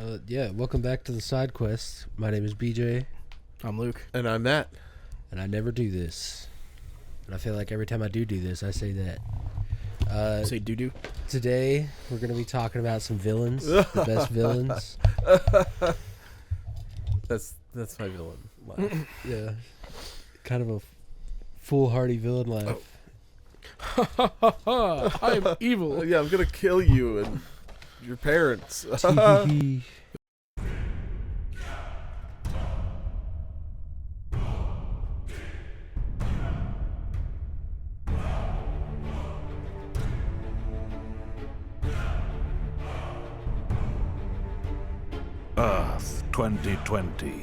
Welcome back to the side quest. My name is BJ. I'm Luke. And I'm Matt. And I never do this. And I feel like every time I do this, I say that. Say doo-doo. Today, we're going to be talking about some villains. The best villains. That's my villain laugh. Yeah. Kind of a foolhardy villain laugh. I'm evil. Yeah, I'm going to kill you and your parents. Earth 2020.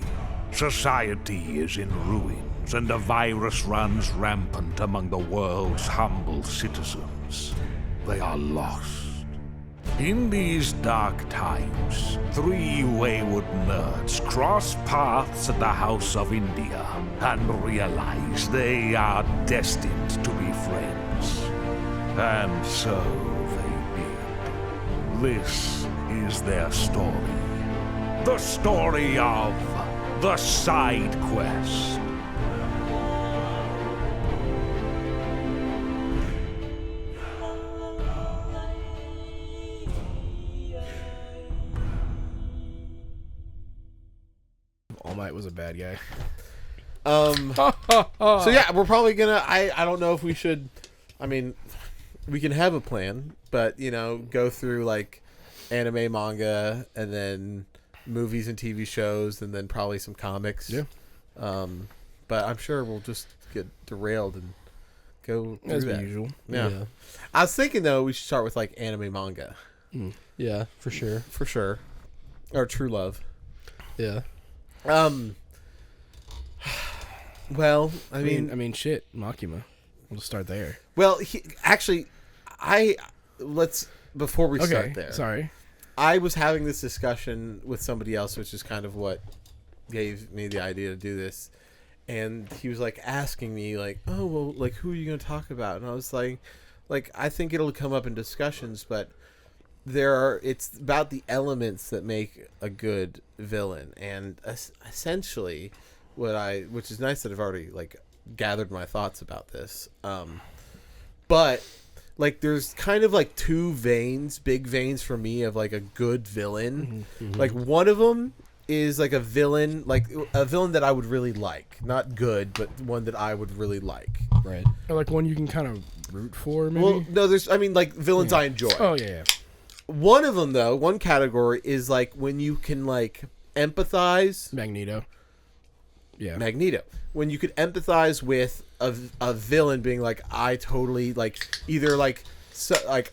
Society is in ruins, and a virus runs rampant among the world's humble citizens. They are lost. In these dark times, three wayward nerds cross paths at the House of India and realize they are destined to be friends. And so they did. This is their story. The story of the side quest. All Might was a bad guy. So yeah, we're probably gonna. I don't know if we should. I mean, we can have a plan, but go through like anime, manga, and then movies and TV shows, and then probably some comics. Yeah. But I'm sure we'll just get derailed and go through As that. usual. Yeah. I was thinking though we should start with like anime, manga, Yeah, for sure. for sure, or True Love. Yeah. Well, I mean, shit, Makima. We'll just start there. well, let's before we start there. Sorry. I was having this discussion with somebody else, which is kind of what gave me the idea to do this. And he was like asking me, like, "Oh, well, like, who are you going to talk about?" And I was like, I think it'll come up in discussions, but it's about the elements that make a good villain, and essentially, which is nice that I've already like gathered my thoughts about this, but. Like, there's kind of, like, big veins for me of, like, a good villain. Mm-hmm. Like, one of them is, like, a villain that I would really like. Not good, but one that I would really like. Right. Or like one you can kind of root for, maybe? Well, no, like, villains I enjoy. Oh, yeah. One of them, though, one category is, like, when you can, like, empathize. Magneto. Yeah. Magneto. When you could empathize with a villain being like, I totally like either like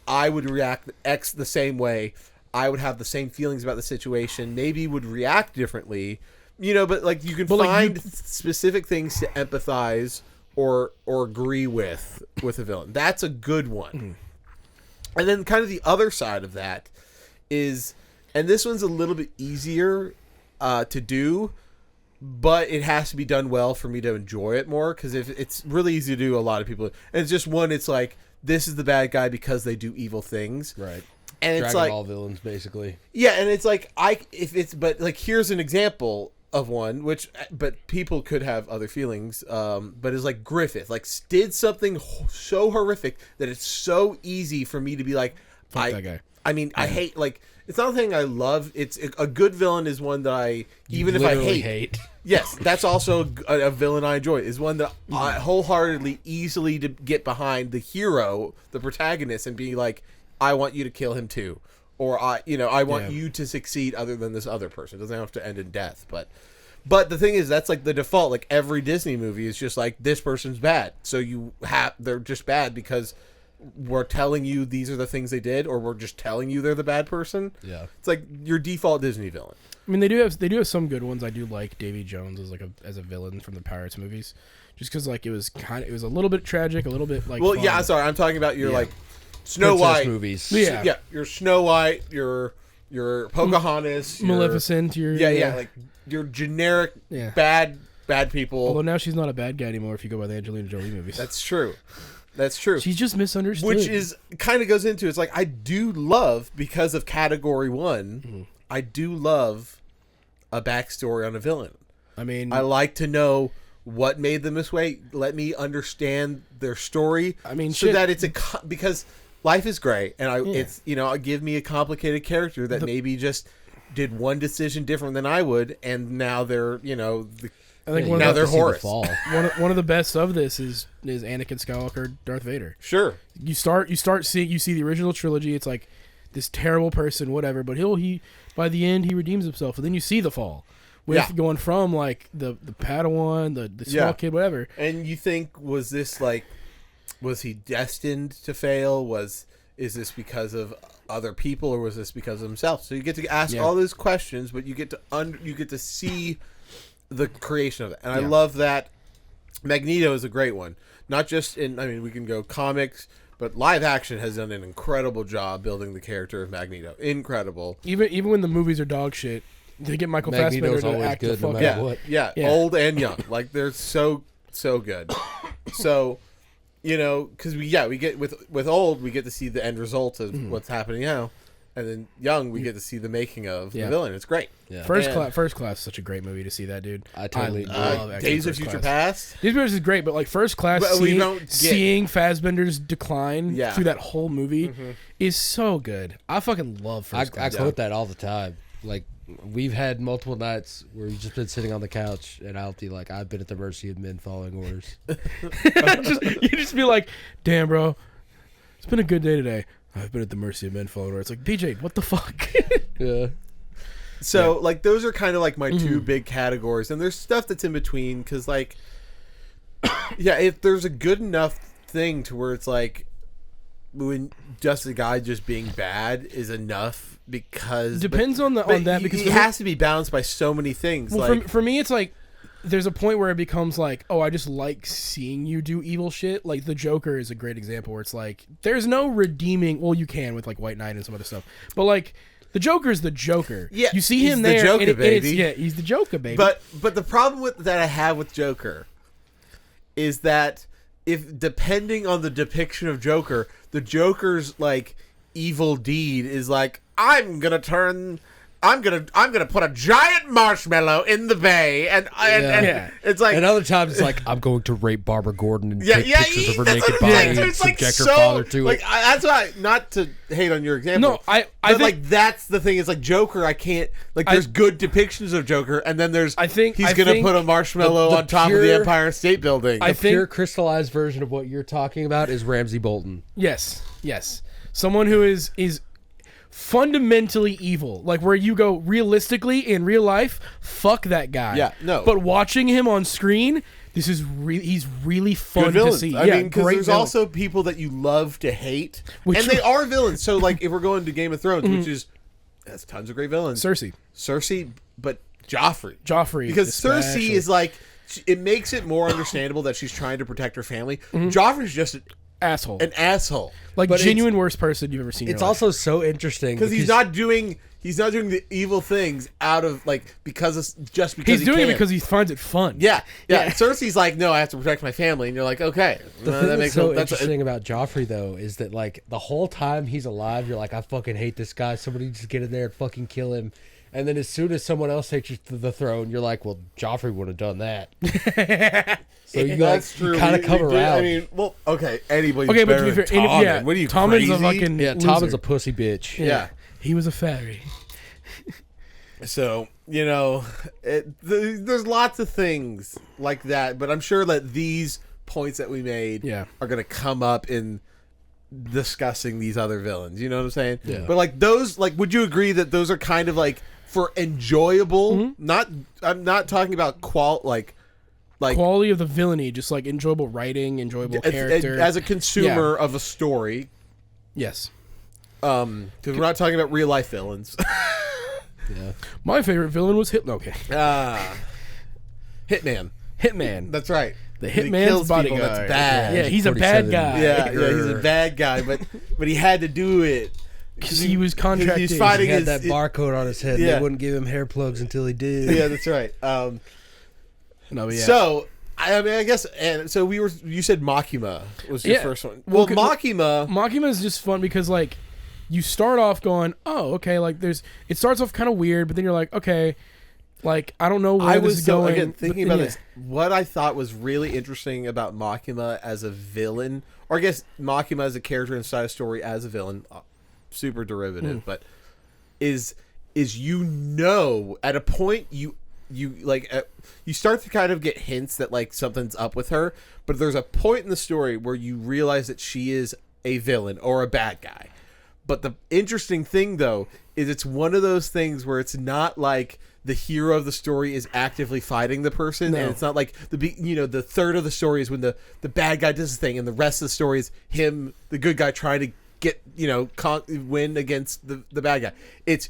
I would react X the same way, I would have the same feelings about the situation, maybe would react differently, but like you can find specific things to empathize or agree with a villain. That's a good one. Mm-hmm. And then kind of the other side of that is, and this one's a little bit easier to do, but it has to be done well for me to enjoy it more, because if it's really easy to do, a lot of people, and it's just one, it's like, this is the bad guy because they do evil things, Right. And it's Dragon like Ball villains, basically. Yeah, and it's like but like, here's an example of one but people could have other feelings, but it's like Griffith, like, did something so horrific that it's so easy for me to be like, Fuck that guy. I mean, I hate, like, it's not a thing I love. It's a good villain is one that I, even if I hate. Yes, that's also a villain I enjoy. Is one that I wholeheartedly, easily to get behind the hero, the protagonist, and be like, I want you to kill him too, or I want you to succeed other than this other person. It doesn't have to end in death, but the thing is, that's like the default. Like, every Disney movie is just like, this person's bad, so they're just bad because we're telling you these are the things they did, or we're just telling you they're the bad person. Yeah, it's like your default Disney villain. I mean, they do have some good ones. I do like Davy Jones as a villain from the Pirates movies, just because like it was a little bit tragic, a little bit like. Well, fun. yeah, sorry, I'm talking about your like Snow Princess White movies. Yeah, your Snow White, your Pocahontas, Maleficent, like your generic bad people. Although now she's not a bad guy anymore if you go by the Angelina Jolie movies. That's true. That's true. She's just misunderstood. Which is kind of goes into, it's like, I do love, because of category one, I do love a backstory on a villain. I mean, I like to know what made them this way. Let me understand their story. I mean, so shit. that it's because life is great, and it's give me a complicated character that maybe just did one decision different than I would, and now they're I think now they're Horus. One of the best of this is Anakin Skywalker, Darth Vader. Sure. You see the original trilogy. It's like this terrible person, whatever. But he by the end he redeems himself, and then you see the fall with going from like the Padawan, the small kid, whatever. And you think, was he destined to fail? Is this because of other people, or was this because of himself? So you get to ask all those questions, but you get to see the creation of it. And I love that. Magneto is a great one. Not just we can go comics, but live action has done an incredible job building the character of Magneto. Incredible. Even when the movies are dog shit, they get Michael Fassbender to act the fuck matter out. what. Yeah, old and young. Like, they're so good. So, because we get with old, we get to see the end result of what's happening now. And then young, we get to see the making of the villain. It's great. Yeah. First Class is such a great movie to see that, dude. I totally love X-Men Days of First Future Class. Past. Days of Future Past is great, but like First Class, seeing Fassbender's decline through that whole movie is so good. I fucking love First Class. I quote that all the time. Like, we've had multiple nights where you've just been sitting on the couch, and I'll be like, I've been at the mercy of men following orders. You just be like, damn, bro, it's been a good day today. I've been at the mercy of men following orders. It's like, BJ, what the fuck? Yeah. So, like, those are kind of like my two big categories. And there's stuff that's in between, because, like, if there's a good enough thing to where it's like, when just a guy just being bad is enough, because Depends on that, because it has to be balanced by so many things. Well, like, for me, it's like there's a point where it becomes like, oh, I just like seeing you do evil shit. Like the Joker is a great example where it's like there's no redeeming. Well, you can with like White Knight and some other stuff, but like the Joker is the Joker. Yeah, you see he's him the there. Joker, baby. He's the Joker, baby. But the problem that I have with Joker is that if, depending on the depiction of Joker, the Joker's like evil deed is like, I'm gonna put a giant marshmallow in the bay, and it's like, and other times it's like, I'm going to rape Barbara Gordon and take pictures of her that's naked what I'm body saying. and It's like subject her father to it. That's why, not to hate on your example. No, I but think, like that's the thing. Is like Joker. I can't like. There's good depictions of Joker, and then there's. He's gonna put a marshmallow the on top of the Empire State Building. The pure crystallized version of what you're talking about is Ramsay Bolton. Yes, someone who is fundamentally evil, like where you go realistically in real life, fuck that guy. Yeah, no. But watching him on screen, he's really fun to see. I mean, because there's also people that you love to hate, and they are villains. So, like, if we're going to Game of Thrones, which has tons of great villains, Cersei, but Joffrey, because Cersei is like, it makes it more understandable that she's trying to protect her family. Joffrey's just an asshole, like genuine worst person you've ever seen. It's also so interesting because he's not doing the evil things out of like because he's doing it because he finds it fun. Yeah. Cersei's like, no, I have to protect my family, and you're like, okay. The thing that's so interesting about Joffrey though is that like the whole time he's alive, you're like, I fucking hate this guy. Somebody just get in there and fucking kill him. And then as soon as someone else takes you to the throne, you're like, well, Joffrey would have done that. So you kind of come around. I mean, well, okay, anybody's but to better be fair, than Tommen. What are you, Tommen's crazy? a fucking Tommen's a pussy bitch. Yeah. He was a fairy. So, there's lots of things like that, but I'm sure that these points that we made are going to come up in discussing these other villains. You know what I'm saying? Yeah. But like those, like, would you agree that those are kind of like for enjoyable? I'm not talking about quality of the villainy, just like enjoyable writing, enjoyable character. As a consumer of a story. Yes. Because we're not talking about real life villains. Yeah. My favorite villain was Hitman. Okay. Hitman. That's right. The Hitman's bodyguard. That's bad. Yeah, he's a bad guy. Yeah, he's a bad guy, but he had to do it because he was contracted. He's fighting he had that barcode on his head. Yeah. They wouldn't give him hair plugs until he did. Yeah, that's right. So I mean, I guess, and so you said Makima was your first one. Well, Makima is just fun because like you start off going, oh, okay, like it starts off kind of weird, but then you're like, okay, like I don't know where this is going. Again, thinking about this, what I thought was really interesting about Makima as a villain, or I guess Makima as a character inside a story as a villain, super derivative, but is at a point you start to kind of get hints that like something's up with her, but there's a point in the story where you realize that she is a villain or a bad guy. But the interesting thing though is it's one of those things where it's not like the hero of the story is actively fighting the person, and it's not like the third of the story is when the bad guy does his thing, and the rest of the story is him, the good guy, trying to get win against the bad guy. It's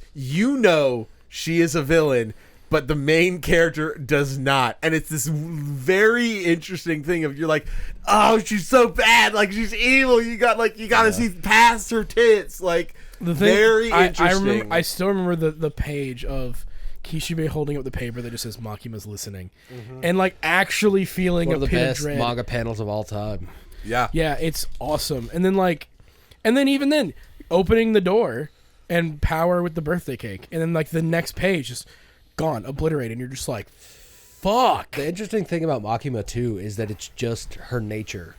she is a villain, but the main character does not, and it's this very interesting thing of you're like, oh, she's so bad, like she's evil. You got to see past her tits, like the thing, very interesting. I still remember the page of Kishibe holding up the paper that just says Makima's listening, and like actually feeling one of the pit best of dread. manga panels of all time. Yeah, it's awesome. And then even then, opening the door and power with the birthday cake, and then like the next page just gone, obliterated, and you're just like, fuck. The interesting thing about Makima too is that it's just her nature.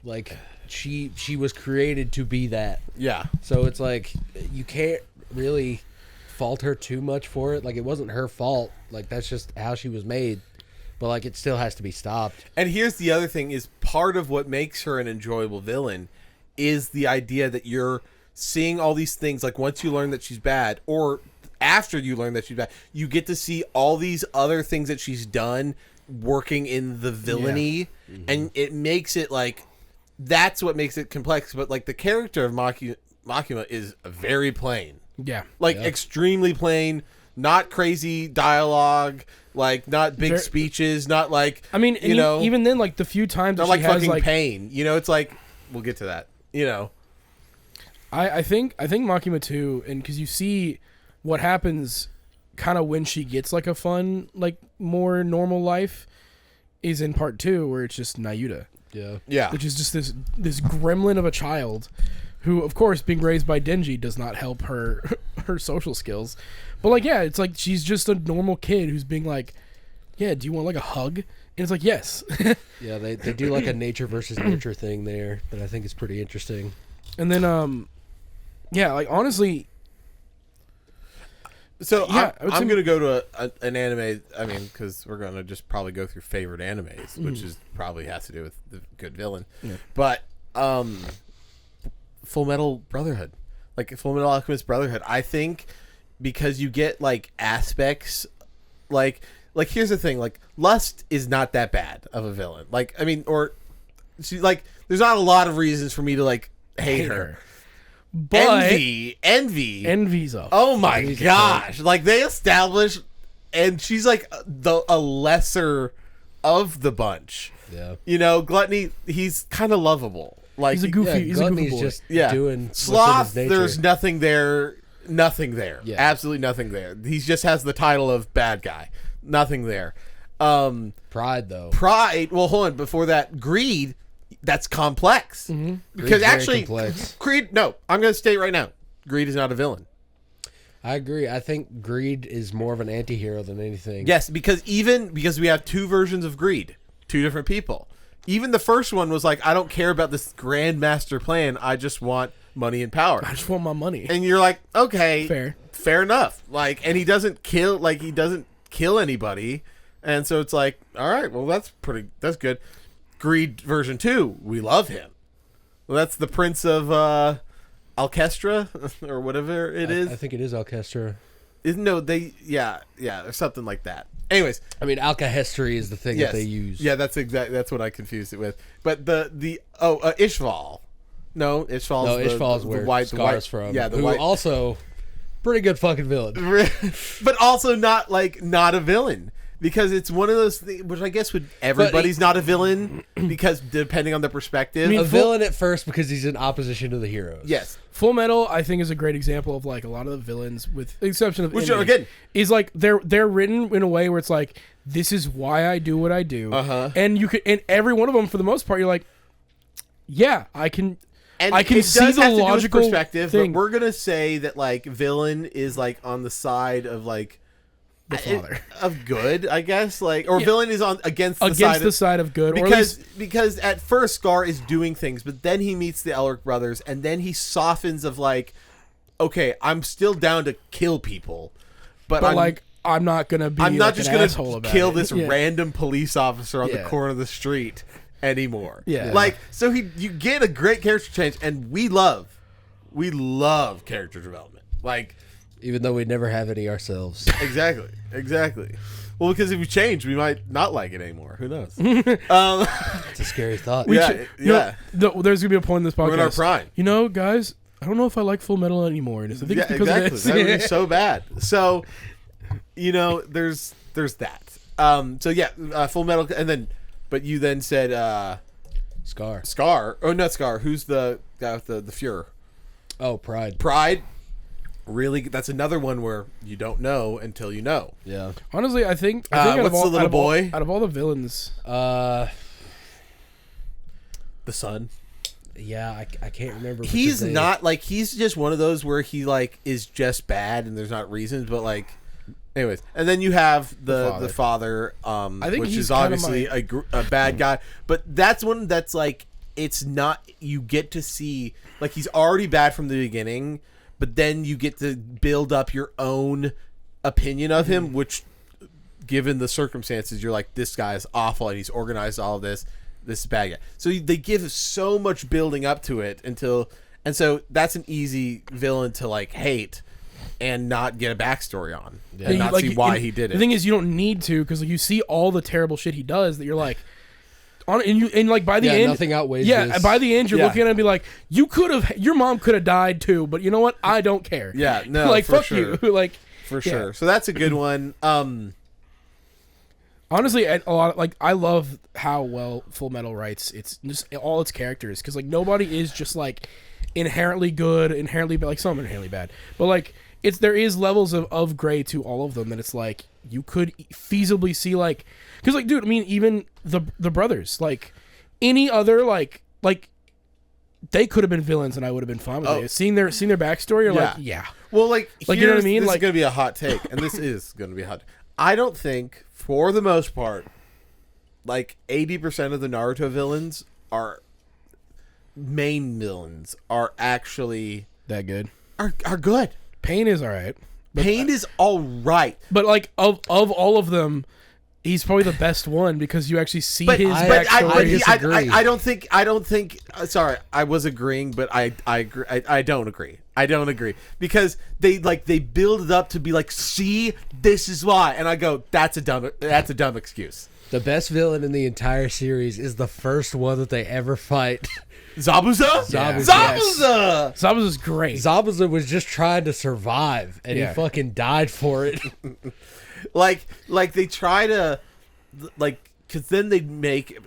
Like she was created to be that. Yeah. So it's like you can't really fault her too much for it. Like it wasn't her fault. Like that's just how she was made. But like it still has to be stopped. And here's the other thing: is part of what makes her an enjoyable villain is the idea that you're seeing all these things. Like once you learn that she's bad, or after you learn that she's bad, you get to see all these other things that she's done working in the villainy, and it makes it like that's what makes it complex. But like the character of Makima is very plain, extremely plain, not crazy dialogue, like not big speeches, not like even then, like the few times not that like she has fucking like pain. It's like we'll get to that. I think Makima too, and because you see what happens kind of when she gets like a fun, like more normal life is in part 2 where it's just Nayuta. Yeah. Which is just this gremlin of a child who, of course, being raised by Denji does not help her social skills. But like, yeah, it's like she's just a normal kid who's being like, yeah, do you want like a hug? And it's like, yes. Yeah, they do like a nature versus nurture thing there that I think is pretty interesting. And then, yeah, like honestly... So yeah, I'm going to go to an anime, because we're going to just probably go through favorite animes, which is probably has to do with the good villain. Yeah. But Full Metal Brotherhood. Like Full Metal Alchemist Brotherhood, I think because you get like aspects like here's the thing, like Lust is not that bad of a villain. Like or she, like there's not a lot of reasons for me to like hate her. But Envy's up. Oh my gosh! Like they establish, and she's like a lesser of the bunch. Yeah. Gluttony. He's kind of lovable. Like he's a goofy. Yeah, he's a goofy boy. just doing Sloth. There's nothing there. Nothing there. Yeah. Absolutely nothing there. He just has the title of bad guy. Nothing there. Pride though. Pride. Well, hold on. Before that, greed. That's complex. Mm-hmm. Because actually, complex. Greed. No, I'm going to state right now. Greed is not a villain. I agree. I think Greed is more of an anti-hero than anything. Yes, because we have 2 versions of Greed, 2 different people. Even the first one was like, I don't care about this grand master plan. I just want money and power. I just want my money. And you're like, okay, fair enough. Like, and he doesn't kill anybody. And so it's like, all right, well, that's good. Greed version 2, we love him. Well, that's the Prince of Alkestra or whatever it is. I think it is Alkestra. Or something like that. Anyways, Alkahestry is the thing that they use. Yeah, that's what I confused it with. But Ishval. No, Ishval's where Scar's from. Yeah, who also pretty good fucking villain. But also not a villain. Because it's one of those things, which I guess everybody's not a villain, because depending on the perspective. A villain at first because he's in opposition to the heroes. Yes. Full Metal, I think, is a great example of like a lot of the villains, with the exception of which Indy, again is like they're written in a way where it's like, this is why I do what I do, and you could, and every one of them for the most part, you're like, yeah, I can And I can it see does the have to do with logical perspective, thing. but we're gonna say that like villain is like on the side of like The father. of good, I guess. Like or villain is on against the side of good, or at because least because at first Scar is doing things, but then he meets the Elric brothers, and then he softens of like, okay, I'm still down to kill people, but I'm not gonna be. I'm not like just an gonna asshole about kill it. this Yeah. random police officer on the Yeah. corner of the street anymore. Yeah. Like so you get a great character change, and we love character development. Like Even though we never have any ourselves. exactly. Well, because if we change, we might not like it anymore. Who knows? It's a scary thought. There's gonna be a point in this podcast. We're in our prime. You know, guys, I don't know if I like Full Metal anymore. And I think it's because exactly. of this. That would be so bad. So, there's that. Full Metal, and then, but you then said Scar. Scar. Oh, not Scar. Who's the guy with the Fuhrer? Oh, Pride. Pride. Really, that's another one where you don't know until you know. Yeah. Honestly, I think what's the little boy? Out of all the villains, The son. Yeah, I can't remember. He's not like he's just one of those where he like is just bad and there's not reasons, but like, anyways. And then you have the father. I think which he's is obviously a bad guy, but that's one that's like it's not. You get to see like he's already bad from the beginning, but then you get to build up your own opinion of him, which, given the circumstances, you're like, this guy is awful and he's organized all of this. This is bad guy. So they give so much building up to it and so that's an easy villain to like hate and not get a backstory on and not see why he did it. The thing is, you don't need to because you see all the terrible shit he does that you're like, by the end, nothing outweighs. Yeah, by the end, you're looking at it and be like, your mom could have died too, but you know what? I don't care. Yeah, no, like for fuck sure. you, like for sure. So that's a good one. Honestly, I love how well Full Metal writes. It's just all its characters because like nobody is just like inherently good, inherently bad. Like some are inherently bad, but like there is levels of gray to all of them that it's like you could feasibly see like because like dude, I mean even the brothers like any other like they could have been villains and I would have been fine with it. Seeing their backstory, you're like yeah. Well, like you know what I mean? This like is gonna be a hot take, and this is gonna be a hot. I don't think, for the most part, like 80% of the Naruto villains are actually that good. Are good. Pain is all right. Pain is all right, but like of all of them, he's probably the best one because you actually see his backstory. I don't think. Sorry, I was agreeing, but I agree. I don't agree. I don't agree because they build it up to be like, see, this is why, and I go, that's a dumb excuse. The best villain in the entire series is the first one that they ever fight. Zabuza? Yeah. Zabuza! Zabuza's great. Zabuza was just trying to survive, and he fucking died for it. like they try to, like, because then they make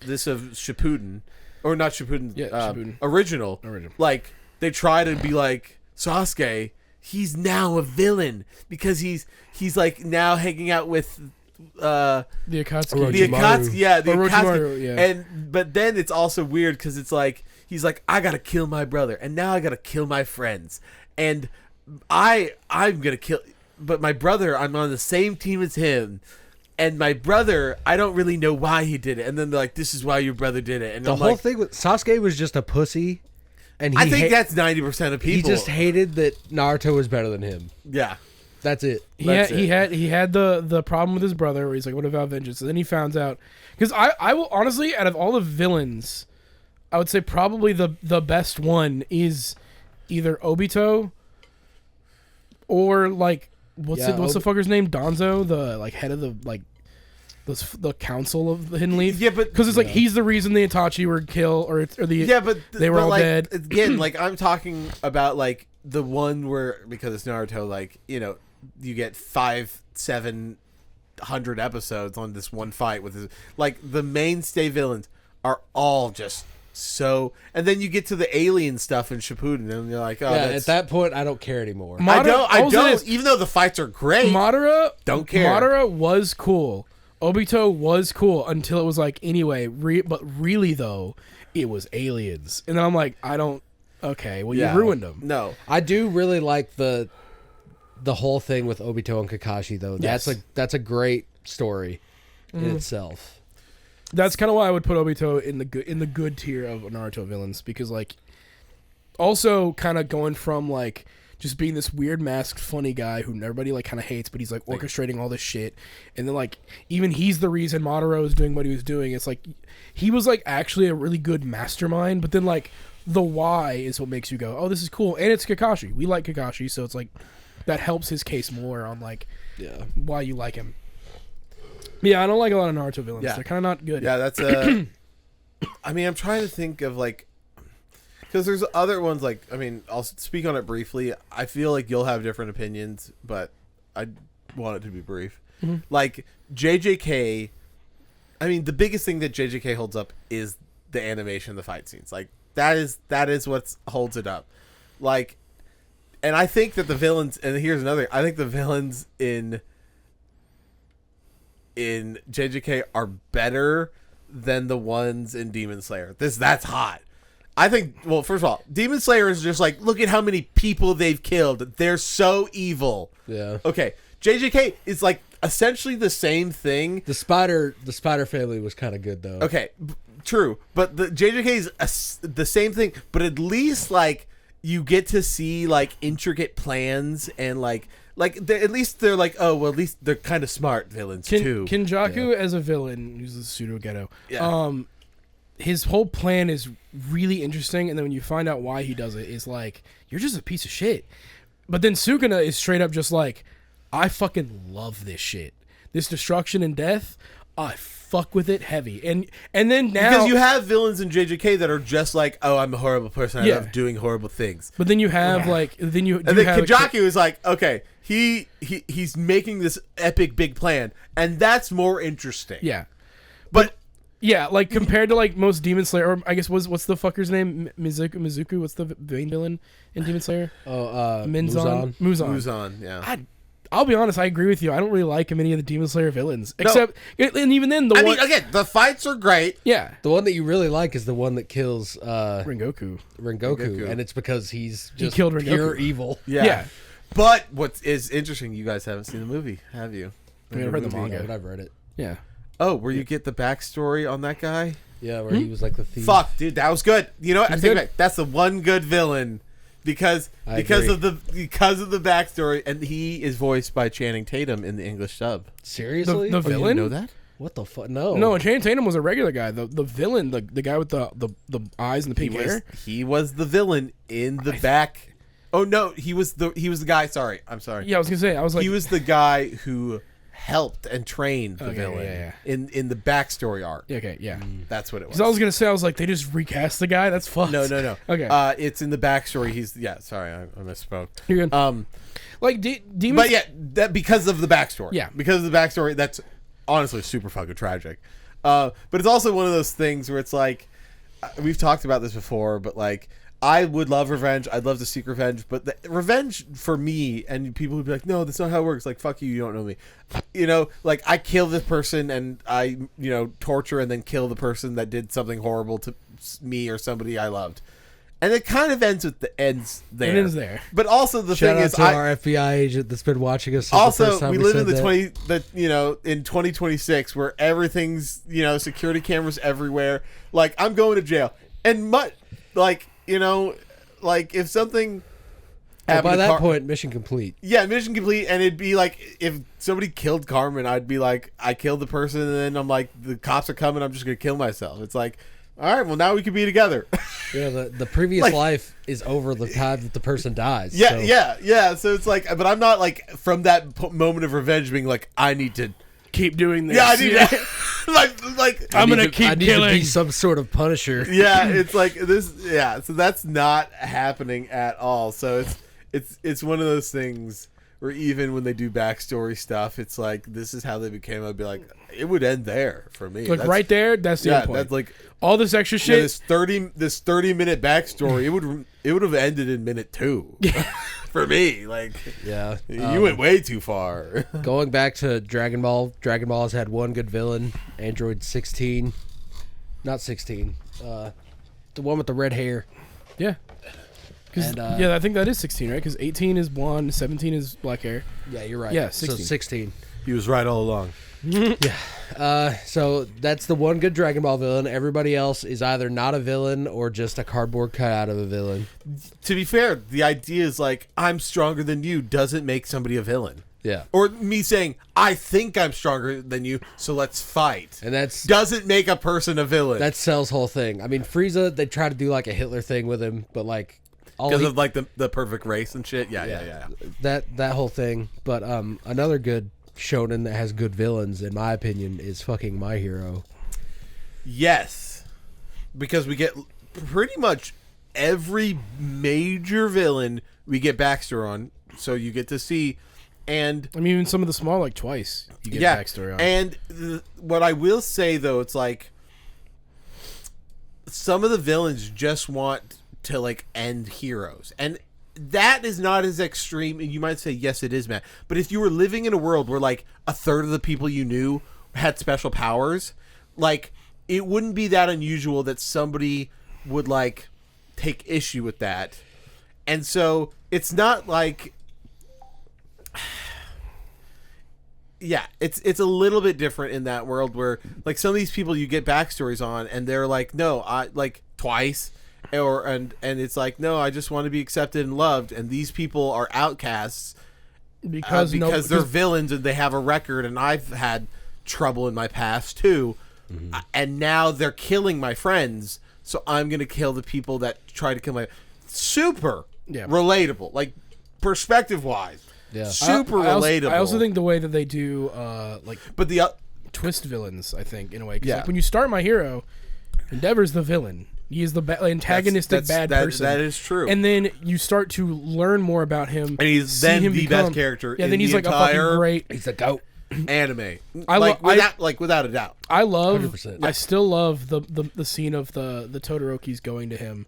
this of Shippuden, or not Shippuden, Shippuden. Original. Like, they try to be like, Sasuke, he's now a villain, because he's like now hanging out with the Akatsuki. The Akatsuki, yeah. And but then it's also weird because it's like he's like, I gotta kill my brother, and now I gotta kill my friends, and I'm gonna kill, but my brother, I'm on the same team as him, and my brother, I don't really know why he did it, and then they're like, this is why your brother did it, and the I'm whole like, thing with Sasuke was just a pussy, and I think that's 90% of people. He just hated that Naruto was better than him. Yeah. That's it. He had the problem with his brother where he's like, what about vengeance? And then he found out, because I will honestly, out of all the villains, I would say probably the best one is either Obito or like what's the fucker's name, Danzo, the like head of the like the council of the Hidden Leaf. Yeah, but because it's like he's the reason the Itachi were killed or they were all like, dead. Again, like I'm talking about like the one where, because it's Naruto, like, you know, you get 500-700 episodes on this one fight with his, like, the mainstay villains are all just so, and then you get to the alien stuff in Shippuden and you're like, oh, at that point I don't care anymore. I don't even though the fights are great. Madara, don't care. Madara was cool. Obito was cool until it was like, anyway, but really though, it was aliens, and then I'm like, I don't. Okay, well, Yeah. you ruined them. No. I do really like the whole thing with Obito and Kakashi though. Yes. That's a great story in itself. That's kind of why I would put Obito in the good tier of Naruto villains, because like, also kind of going from like just being this weird masked funny guy who everybody like kind of hates, but he's like orchestrating all this shit, and then like even he's the reason Madara was doing what he was doing. It's like he was like actually a really good mastermind, but then like the why is what makes you go, oh, this is cool, and it's Kakashi. We like Kakashi, so it's like that helps his case more on like why you like him. Yeah, I don't like a lot of Naruto villains. Yeah. They're kind of not good. Yeah, that's I mean, I'm trying to think of like, because there's other ones like, I mean, I'll speak on it briefly. I feel like you'll have different opinions, but I want it to be brief. Like JJK, I mean, the biggest thing that JJK holds up is the animation, the fight scenes. Like that is what holds it up. Like, and I think that the villains, and here's another, I think the villains in JJK are better than the ones in Demon Slayer. That's hot. I think, well, first of all, Demon Slayer is just like, look at how many people they've killed. They're so evil. Yeah. Okay. JJK is like essentially the same thing. The spider family was kind of good though. Okay, true. But the JJK is the same thing, but at least like you get to see like intricate plans and like at least they're like, oh well, at least they're kind of smart villains too. Kinjaku as a villain, who's a pseudo ghetto. Yeah. His whole plan is really interesting, and then when you find out why he does it, is like, you're just a piece of shit. But then Sukuna is straight up just like, I fucking love this shit. This destruction and death, I fuck with it heavy. And then now, because you have villains in JJK that are just like, oh, I'm a horrible person. I Yeah. love doing horrible things. but then you have like, then you And then have Kinjaku is like, okay, he's making this epic big plan, and that's more interesting. yeah. But Yeah, like compared to like most Demon Slayer, or I guess what's the fucker's name? Mizuku? What's the main villain in Demon Slayer? Muzan. Muzan, yeah. I'll be honest, I agree with you. I don't really like many of the Demon Slayer villains, except and even then I mean, again, the fights are great. yeah, The one that you really like is the one that kills Rengoku. Rengoku, and it's because he's just killed Rengoku. pure evil. Yeah. But what is interesting, you guys haven't seen the movie, have you? I mean, I read the Yeah, manga. but I've read it. Yeah, Oh, where you get the backstory on that guy? Yeah, where he was like the thief. Fuck, dude, that was good. You know what? I He's think good. that's the one good villain because I because agree. of the backstory, and he is voiced by Channing Tatum in the English dub. Seriously? The Oh, you didn't villain? know that? What the fuck? No. no, Channing Tatum was a regular guy. The villain, the guy with the eyes and the pink hair. He was the villain in the back. Oh no, he was the guy. Sorry, I'm sorry. Yeah, I was gonna say, I was like, He was the guy who helped and trained the Okay, villain yeah. in the backstory arc. yeah, okay, yeah. That's what it was. Because I was gonna say, I was like, they just recast the guy. That's fucked. No. Okay. It's in the backstory. Sorry, I misspoke. You're good. Like Demon. But yeah, that because of the backstory. Yeah. Because of the backstory, that's honestly super fucking tragic. But it's also one of those things where it's like, we've talked about this before, but like, I would love revenge. I'd love to seek revenge, but the revenge for me, and people would be like, no, that's not how it works. Like, fuck you, you don't know me. You know, like, I kill this person and I, torture and then kill the person that did something horrible to me or somebody I loved. And it kind of ends with the ends there. It ends there. But also the Shout thing out is, to our FBI agent that's been watching us. Since the also first time we live in said that. in 2026 where everything's security cameras everywhere. Like, I'm going to jail, and if something Well, happened by to that point, mission complete. yeah, mission complete, and it'd be like if somebody killed Carmen, I'd be like, I killed the person, and then I'm like, the cops are coming, I'm just gonna kill myself. It's like, all right, well, now we can be together. Yeah, the previous Like- life is over the time that the person dies. Yeah, so. yeah. So it's like, but I'm not like from that moment of revenge being like, I need to. keep doing this. Yeah, I need to. like I'm I gonna need to- keep I need killing. to be some sort of punisher. yeah, it's like this. Yeah, so that's not happening at all. So it's one of those things where even when they do backstory stuff, it's like, this is how they became. I'd be like, it would end there for me. Like right there, that's the Yeah, end point. that's like all this extra yeah, shit. this 30-minute backstory. It would have ended in minute 2 for me. Like, Yeah. you went way too far. Going back to Dragon Ball, Dragon Ball has had one good villain, Android 16. Not 16. The one with the red hair. Yeah. And, yeah, I think that is 16, right? Because 18 is blonde, 17 is black hair. Yeah, you're right. Yeah, So 16. 16. He was right all along. So that's the one good Dragon Ball villain. Everybody else is either not a villain or just a cardboard cutout of a villain. To be fair, the idea is like, I'm stronger than you doesn't make somebody a villain. Yeah. Or me saying, I think I'm stronger than you, so let's fight. And that's doesn't make a person a villain. That's Cell's whole thing. I mean, Frieza, they try to do like a Hitler thing with him, but like because of like the perfect race and shit. Yeah. That whole thing. But another good shonen that has good villains, in my opinion, is fucking My Hero. Yes, because we get pretty much every major villain we get backstory on, so you get to see. And I mean, even some of the small, like twice, you get backstory on. And what I will say though, it's like some of the villains just want to like end heroes, and that is not as extreme. And you might say, yes, it is, Matt. But if you were living in a world where like a third of the people you knew had special powers, like it wouldn't be that unusual that somebody would like take issue with that. And so it's not like. Yeah, it's a little bit different in that world where like some of these people you get backstories on and they're like, no, I like twice, and it's like, no, I just want to be accepted and loved, and these people are outcasts because they're villains and they have a record, and I've had trouble in my past too, and now they're killing my friends, so I'm gonna kill the people that try to kill my. Super relatable, like perspective wise. Yeah, super relatable. I also think the way that they do, but the twist villains, I think in a way, because like when you start My Hero, Endeavor's the villain. He is the antagonistic bad person. That is true. And then you start to learn more about him, and he's then the best character. Yeah, in then he's the like a fucking great. He's a goat. Anime, without a doubt. I love. 100%. I still love the scene of the Todorokis going to him.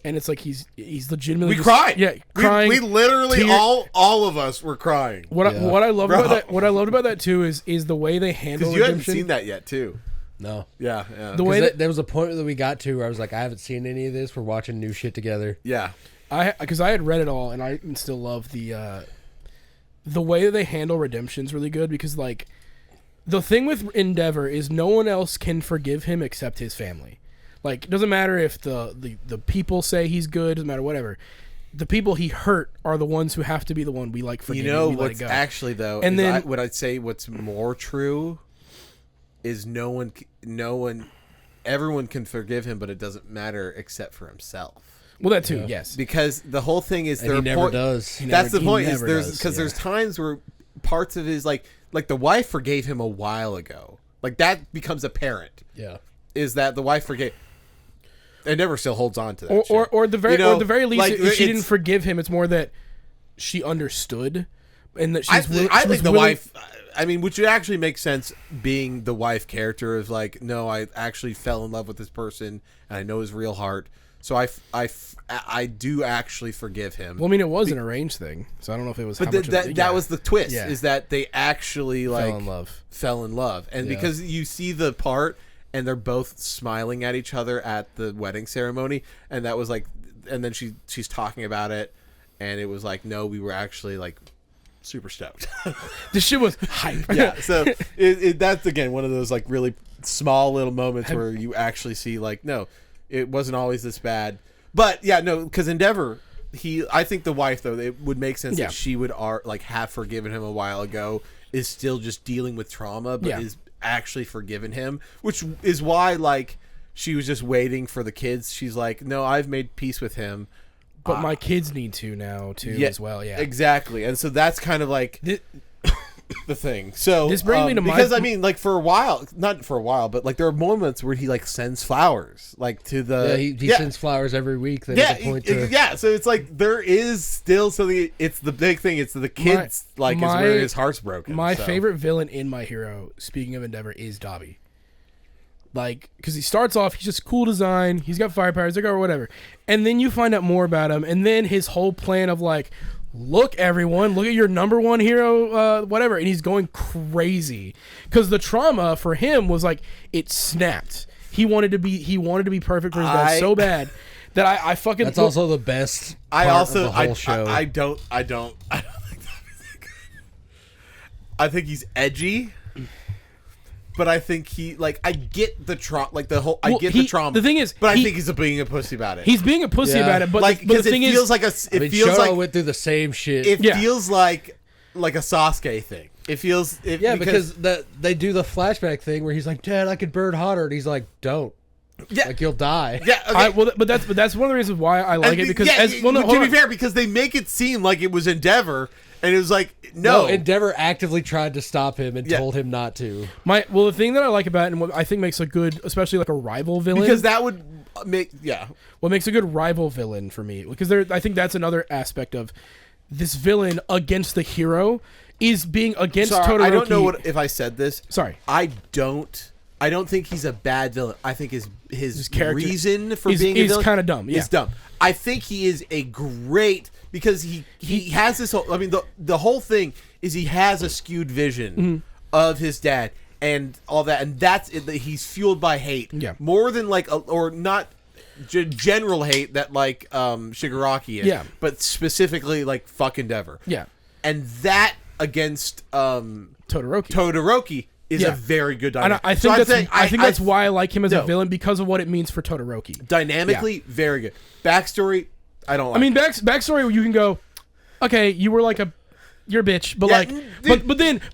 And it's like he's legitimately cried. Yeah, crying. We literally all of us were crying. What I loved about that. What I loved about that too is the way they handle. Because you hadn't seen that yet, too. No. Yeah. The way there was a point that we got to where I was like, I haven't seen any of this. We're watching new shit together. Yeah. Because I had read it all, and I still love the way that they handle redemption's really good. Because like the thing with Endeavor is no one else can forgive him except his family. Like, it doesn't matter if the people say he's good, doesn't matter, whatever. The people he hurt are the ones who have to be the one we like forgive. You know and what's actually though, and then what I'd say what's more true is everyone can forgive him, but it doesn't matter except for himself. Well, that too, yes. Because the whole thing is he never does. That's the point. Is there's times where parts of his like the wife forgave him a while ago. Like that becomes apparent. Yeah. Is that the wife forgave? Endeavor still holds on to that, or the very least, like, if she didn't forgive him, it's more that she understood, and that she's. I think the wife. I mean, which would actually make sense, being the wife character is like, no, I actually fell in love with this person, and I know his real heart, so I do actually forgive him. Well, I mean, it was an arranged thing, so I don't know if it was. But that was the twist, is that they actually like fell in love, and because you see the part. And they're both smiling at each other at the wedding ceremony, and that was like, and then she's talking about it, and it was like, no, we were actually like super stoked. This shit was hype. Yeah, so that's again one of those like really small little moments where you actually see like, no, it wasn't always this bad. But yeah, no, because Endeavor, I think the wife though, it would make sense that she would like have forgiven him a while ago, is still just dealing with trauma, but is actually forgiven him, which is why like she was just waiting for the kids. She's like, no, I've made peace with him, but my kids need to now too as well. Yeah, exactly. And so that's kind of like the thing. So this brings me to because I mean, like not for a while, but like there are moments where he like sends flowers, like to the he sends flowers every week. So it's like there is still something. It's the big thing. It's the kids is where his heart's broken. My favorite villain in My Hero, speaking of Endeavor, is Dabi. Like, because he starts off, he's just cool design, he's got fire powers, or whatever, and then you find out more about him, and then his whole plan of like, look everyone, look at your number one hero, whatever, and he's going crazy because the trauma for him was like it snapped. he wanted to be perfect for his dad so bad that I fucking. That's also the best. Part of the whole show. I don't think that is good. I think he's edgy. But I think he I get the trauma, the trauma. The thing is, but I think he's being a pussy about it. He's being a pussy about it, but the thing is, Shoto went through the same shit. It feels like a Sasuke thing. It feels because they do the flashback thing where he's like, "Dad, I could burn hotter," and he's like, "Don't." Yeah, like you'll die. Yeah, okay. but that's one of the reasons why I like it because to be fair, because they make it seem like it was Endeavor. And it was like, no. Endeavor actively tried to stop him and told him not to. The thing that I like about it and what I think makes a good, especially like a rival villain. Because that would make, What makes a good rival villain for me, because I think that's another aspect of this villain against the hero is being against Todoroki. I don't know if I said this. Sorry. I don't think he's a bad villain. I think his reason for being a villain kind of dumb. Yeah. Is dumb. I think he is a great... Because he has this whole... I mean, the whole thing is he has a skewed vision of his dad and all that. And that's it. He's fueled by hate. Yeah. More than or not general hate that Shigaraki is. Yeah. But specifically fuck Endeavor. Yeah. And that against Todoroki is a very good dynamic. And I think that's why I like him as a villain, because of what it means for Todoroki. Dynamically, very good. Backstory... I don't like. I mean, backstory. You can go, okay, you were you're a bitch, but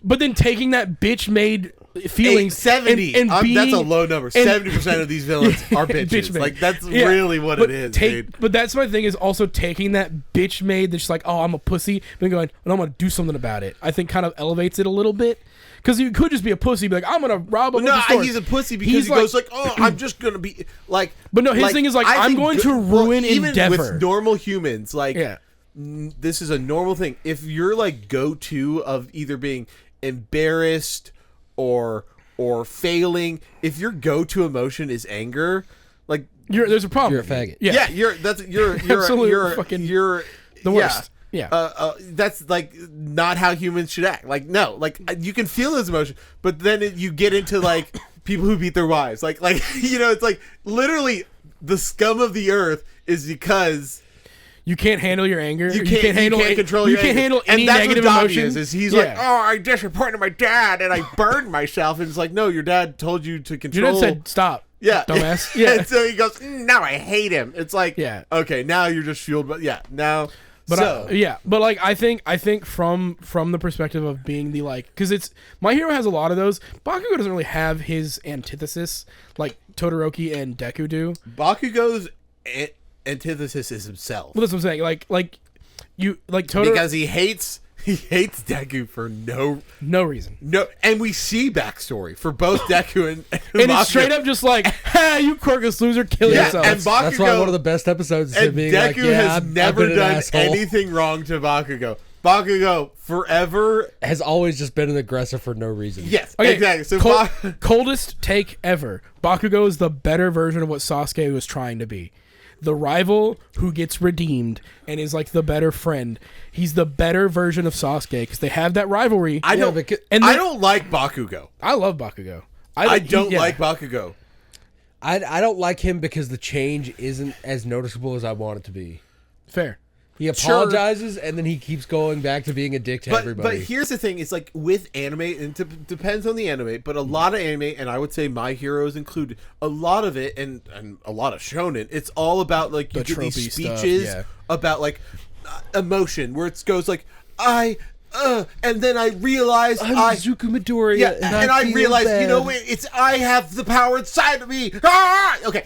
but then taking that bitch made feelings 70 and being, that's a low number. 70% of these villains are bitches. Bitch that's really what it is. Dude. But that's my thing is also taking that bitch made that's just I'm a pussy, but going, I'm gonna do something about it. I think kind of elevates it a little bit. Because you could just be a pussy, be like, I'm gonna rob a store. He's a pussy because he goes I'm just gonna be like. But no, his thing is I'm going to ruin Endeavor. Even with normal humans, this is a normal thing. If you're go-to of either being embarrassed or failing, if your go-to emotion is anger, there's a problem. You're a faggot. Yeah, you're the worst. Yeah. That's not how humans should act. You can feel his emotion, but then you get into people who beat their wives. It's literally the scum of the earth is because you can't handle your anger. You can't control your anger. You can't handle any negative emotions. He's I disappointed my dad and I burned myself. And it's no, your dad told you to control. Your dad said stop. Yeah, dumbass. Yeah. And so he goes, now I hate him. It's okay, now you're just fueled, but now. But I think from the perspective of being the because it's My Hero has a lot of those. Bakugo doesn't really have his antithesis like Todoroki and Deku do. Bakugo's antithesis is himself. Well, that's what I'm saying. Todoroki because he hates Deku for no reason. No, and we see backstory for both Deku and it's straight up just you quirkless loser, kill yourself. And Bakugo, that's why one of the best episodes is him being Deku has never done anything wrong to Bakugo. Bakugo forever has always just been an aggressor for no reason. Yes, okay. Exactly. So coldest take ever. Bakugo is the better version of what Sasuke was trying to be. The rival who gets redeemed and is the better friend. He's the better version of Sasuke because they have that rivalry. I don't like Bakugo. I love Bakugo. I don't like Bakugo. I don't like him because the change isn't as noticeable as I want it to be. Fair. He apologizes and then he keeps going back to being a dick to everybody. But here's the thing: it's with anime, and it depends on the anime. But a lot of anime, and I would say My Hero is included. A lot of it, and a lot of shonen, it's all about you get these speeches about emotion, where it goes and then I realized I'm Zuko Midoriya, and I realized it's I have the power inside of me. Ah! Okay,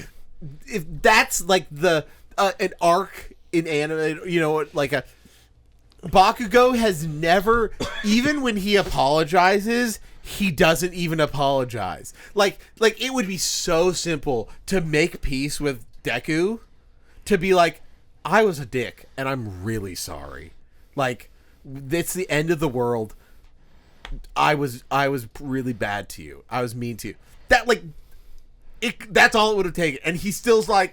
if that's the an arc in anime, Bakugo has never, even when he apologizes, he doesn't even apologize. It would be so simple to make peace with Deku, to be I was a dick and I'm really sorry. It's the end of the world. I was really bad to you. I was mean to you. That's all it would have taken. And he still's I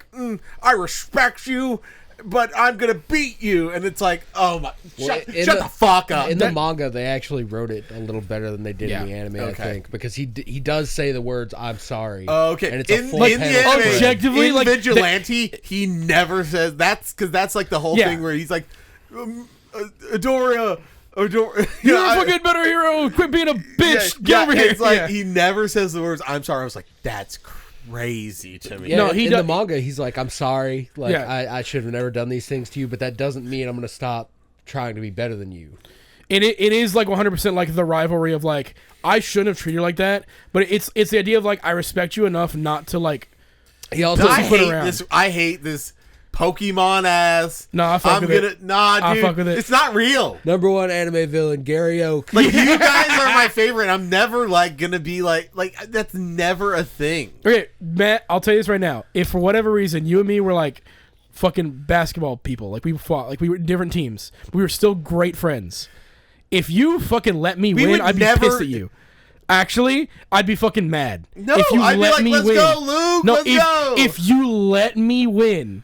respect you but I'm gonna beat you, and it's like, oh my, shut the fuck up. In the manga, they actually wrote it a little better than they did in the anime, I think, because he does say the words "I'm sorry." Okay, and it's a full in the anime, objectively, in like Vigilante, he never says that's because that's like the whole thing where he's like, Adoria. You're a fucking better hero. Quit being a bitch. Get over here. It's like he never says the words "I'm sorry." I was like, that's crazy to me. Yeah, no, in the manga, he's like, "I'm sorry. Like I should have never done these things to you, but that doesn't mean I'm going to stop trying to be better than you." It is like 100% like the rivalry of like I shouldn't have treated you like that, but it's the idea of like I respect you enough not to like. He also I hate this. Pokemon ass. Nah, I fuck with it. Nah, dude. I fuck with it. It's not real. Number one anime villain, Gary Oak. Like, you guys are my favorite. I'm never, like, gonna be like, that's never a thing. Okay, Matt, I'll tell you this right now. If for whatever reason you and me were, like, fucking basketball people, like, we fought, like, we were different teams, we were still great friends. If you fucking let me win, I'd be pissed at you. Actually, I'd be fucking mad. No, if you I'd let be like, me let's win. go, Luke, no, let's go. If you let me win,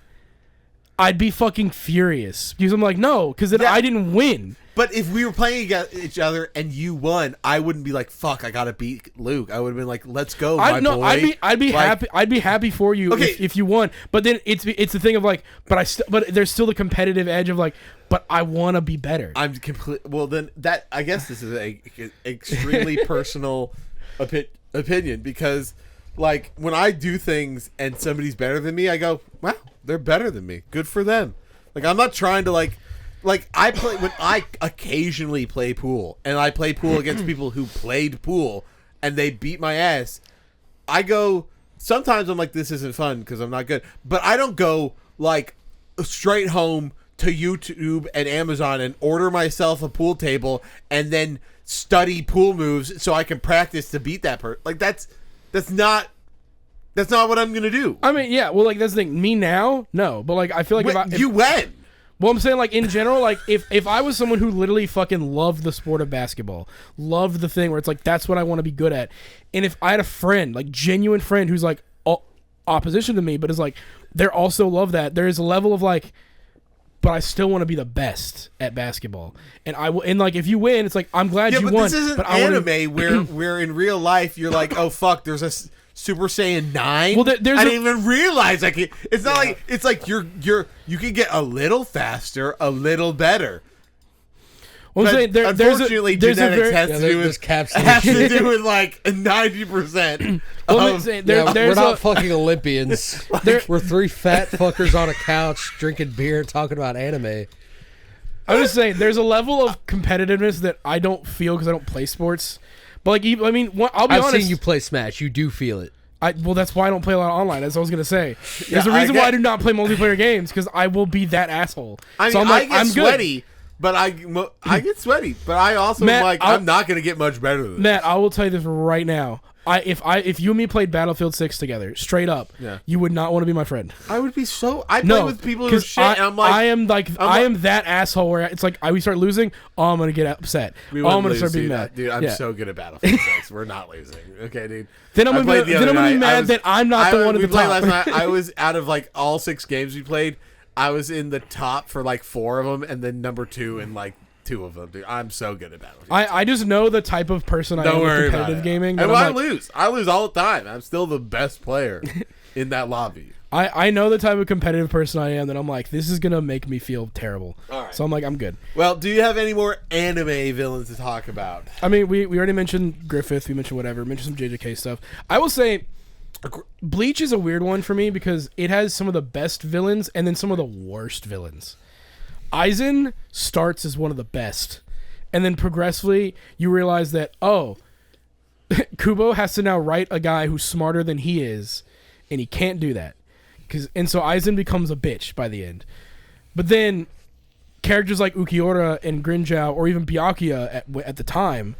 I'd be fucking furious because I'm like, no, because then I didn't win. But if we were playing against each other and you won, I wouldn't be like, "Fuck, I gotta beat Luke." I would have been like, "Let's go, my boy." I'd be happy. I'd be happy for you if you won. But then it's the thing of like, but there's still the competitive edge of like, but I want to be better. I'm complete. Well, then that I guess this is a extremely personal opinion because, like, when I do things and somebody's better than me, I go, "Wow, they're better than me. Good for them." Like, I'm not trying to like I play when I occasionally play pool and I play pool against people who played pool and they beat my ass. I go, sometimes I'm like, this isn't fun because I'm not good, but I don't go like straight home to YouTube and Amazon and order myself a pool table and then study pool moves so I can practice to beat that person. Like, that's not what I'm gonna do. I mean, yeah, well, like, that's the thing. Me now, no, but like, I feel like you win. Well, I'm saying, like, in general, like, if I was someone who literally fucking loved the sport of basketball, loved the thing where it's like, that's what I want to be good at, and if I had a friend, like, genuine friend who's, like, opposition to me, but is, like, they're also love that, there is a level of, like, but I still want to be the best at basketball. And like, if you win, it's like, I'm glad you won. This isn't anime where in real life, you're like, oh, fuck, there's a Super Saiyan 9. Well, I didn't even realize I could. It's not like it's like you can get a little faster, a little better. Well, I'm saying unfortunately, genetics has to do with like 90%. We're not fucking Olympians. We're three fat fuckers on a couch drinking beer, talking about anime. I'm just saying, there's a level of competitiveness that I don't feel because I don't play sports. But like, I mean, I'll be honest. I've seen you play Smash. You do feel it. Well, that's why I don't play a lot of online. That's what I was gonna say. There's a reason why I do not play multiplayer games because I will be that asshole. I mean, so I'm like, I get sweaty, but I get sweaty. But I also Matt, I'm not gonna get much better than this. Matt, I will tell you this right now. If you and me played Battlefield 6 together, straight up, you would not want to be my friend. I would be so. I play with people who are shit. And I'm like, I am that asshole where it's like we start losing. Oh, I'm gonna get upset. I'm gonna start being mad. Dude, I'm so good at Battlefield 6. We're not losing. Okay, dude. Then I'm gonna be mad that I'm not the one at the top. Last night, I was out of like all 6 games we played. I was in the top for like 4 of them, and then number 2 in like 2 of them, dude. I'm so good at Battlefield. I just know the type of person I am with competitive gaming. And I lose all the time. I'm still the best player in that lobby. I know the type of competitive person I am that I'm like, this is gonna make me feel terrible. All right. So I'm like, I'm good. Well, do you have any more anime villains to talk about? I mean, we already mentioned Griffith. We mentioned whatever. We mentioned some JJK stuff. I will say, Bleach is a weird one for me because it has some of the best villains and then some of the worst villains. Aizen starts as one of the best, and then progressively you realize that, oh, Kubo has to now write a guy who's smarter than he is, and he can't do that. And so Aizen becomes a bitch by the end. But then characters like Ukiura and Grinjao, or even Byakuya at the time,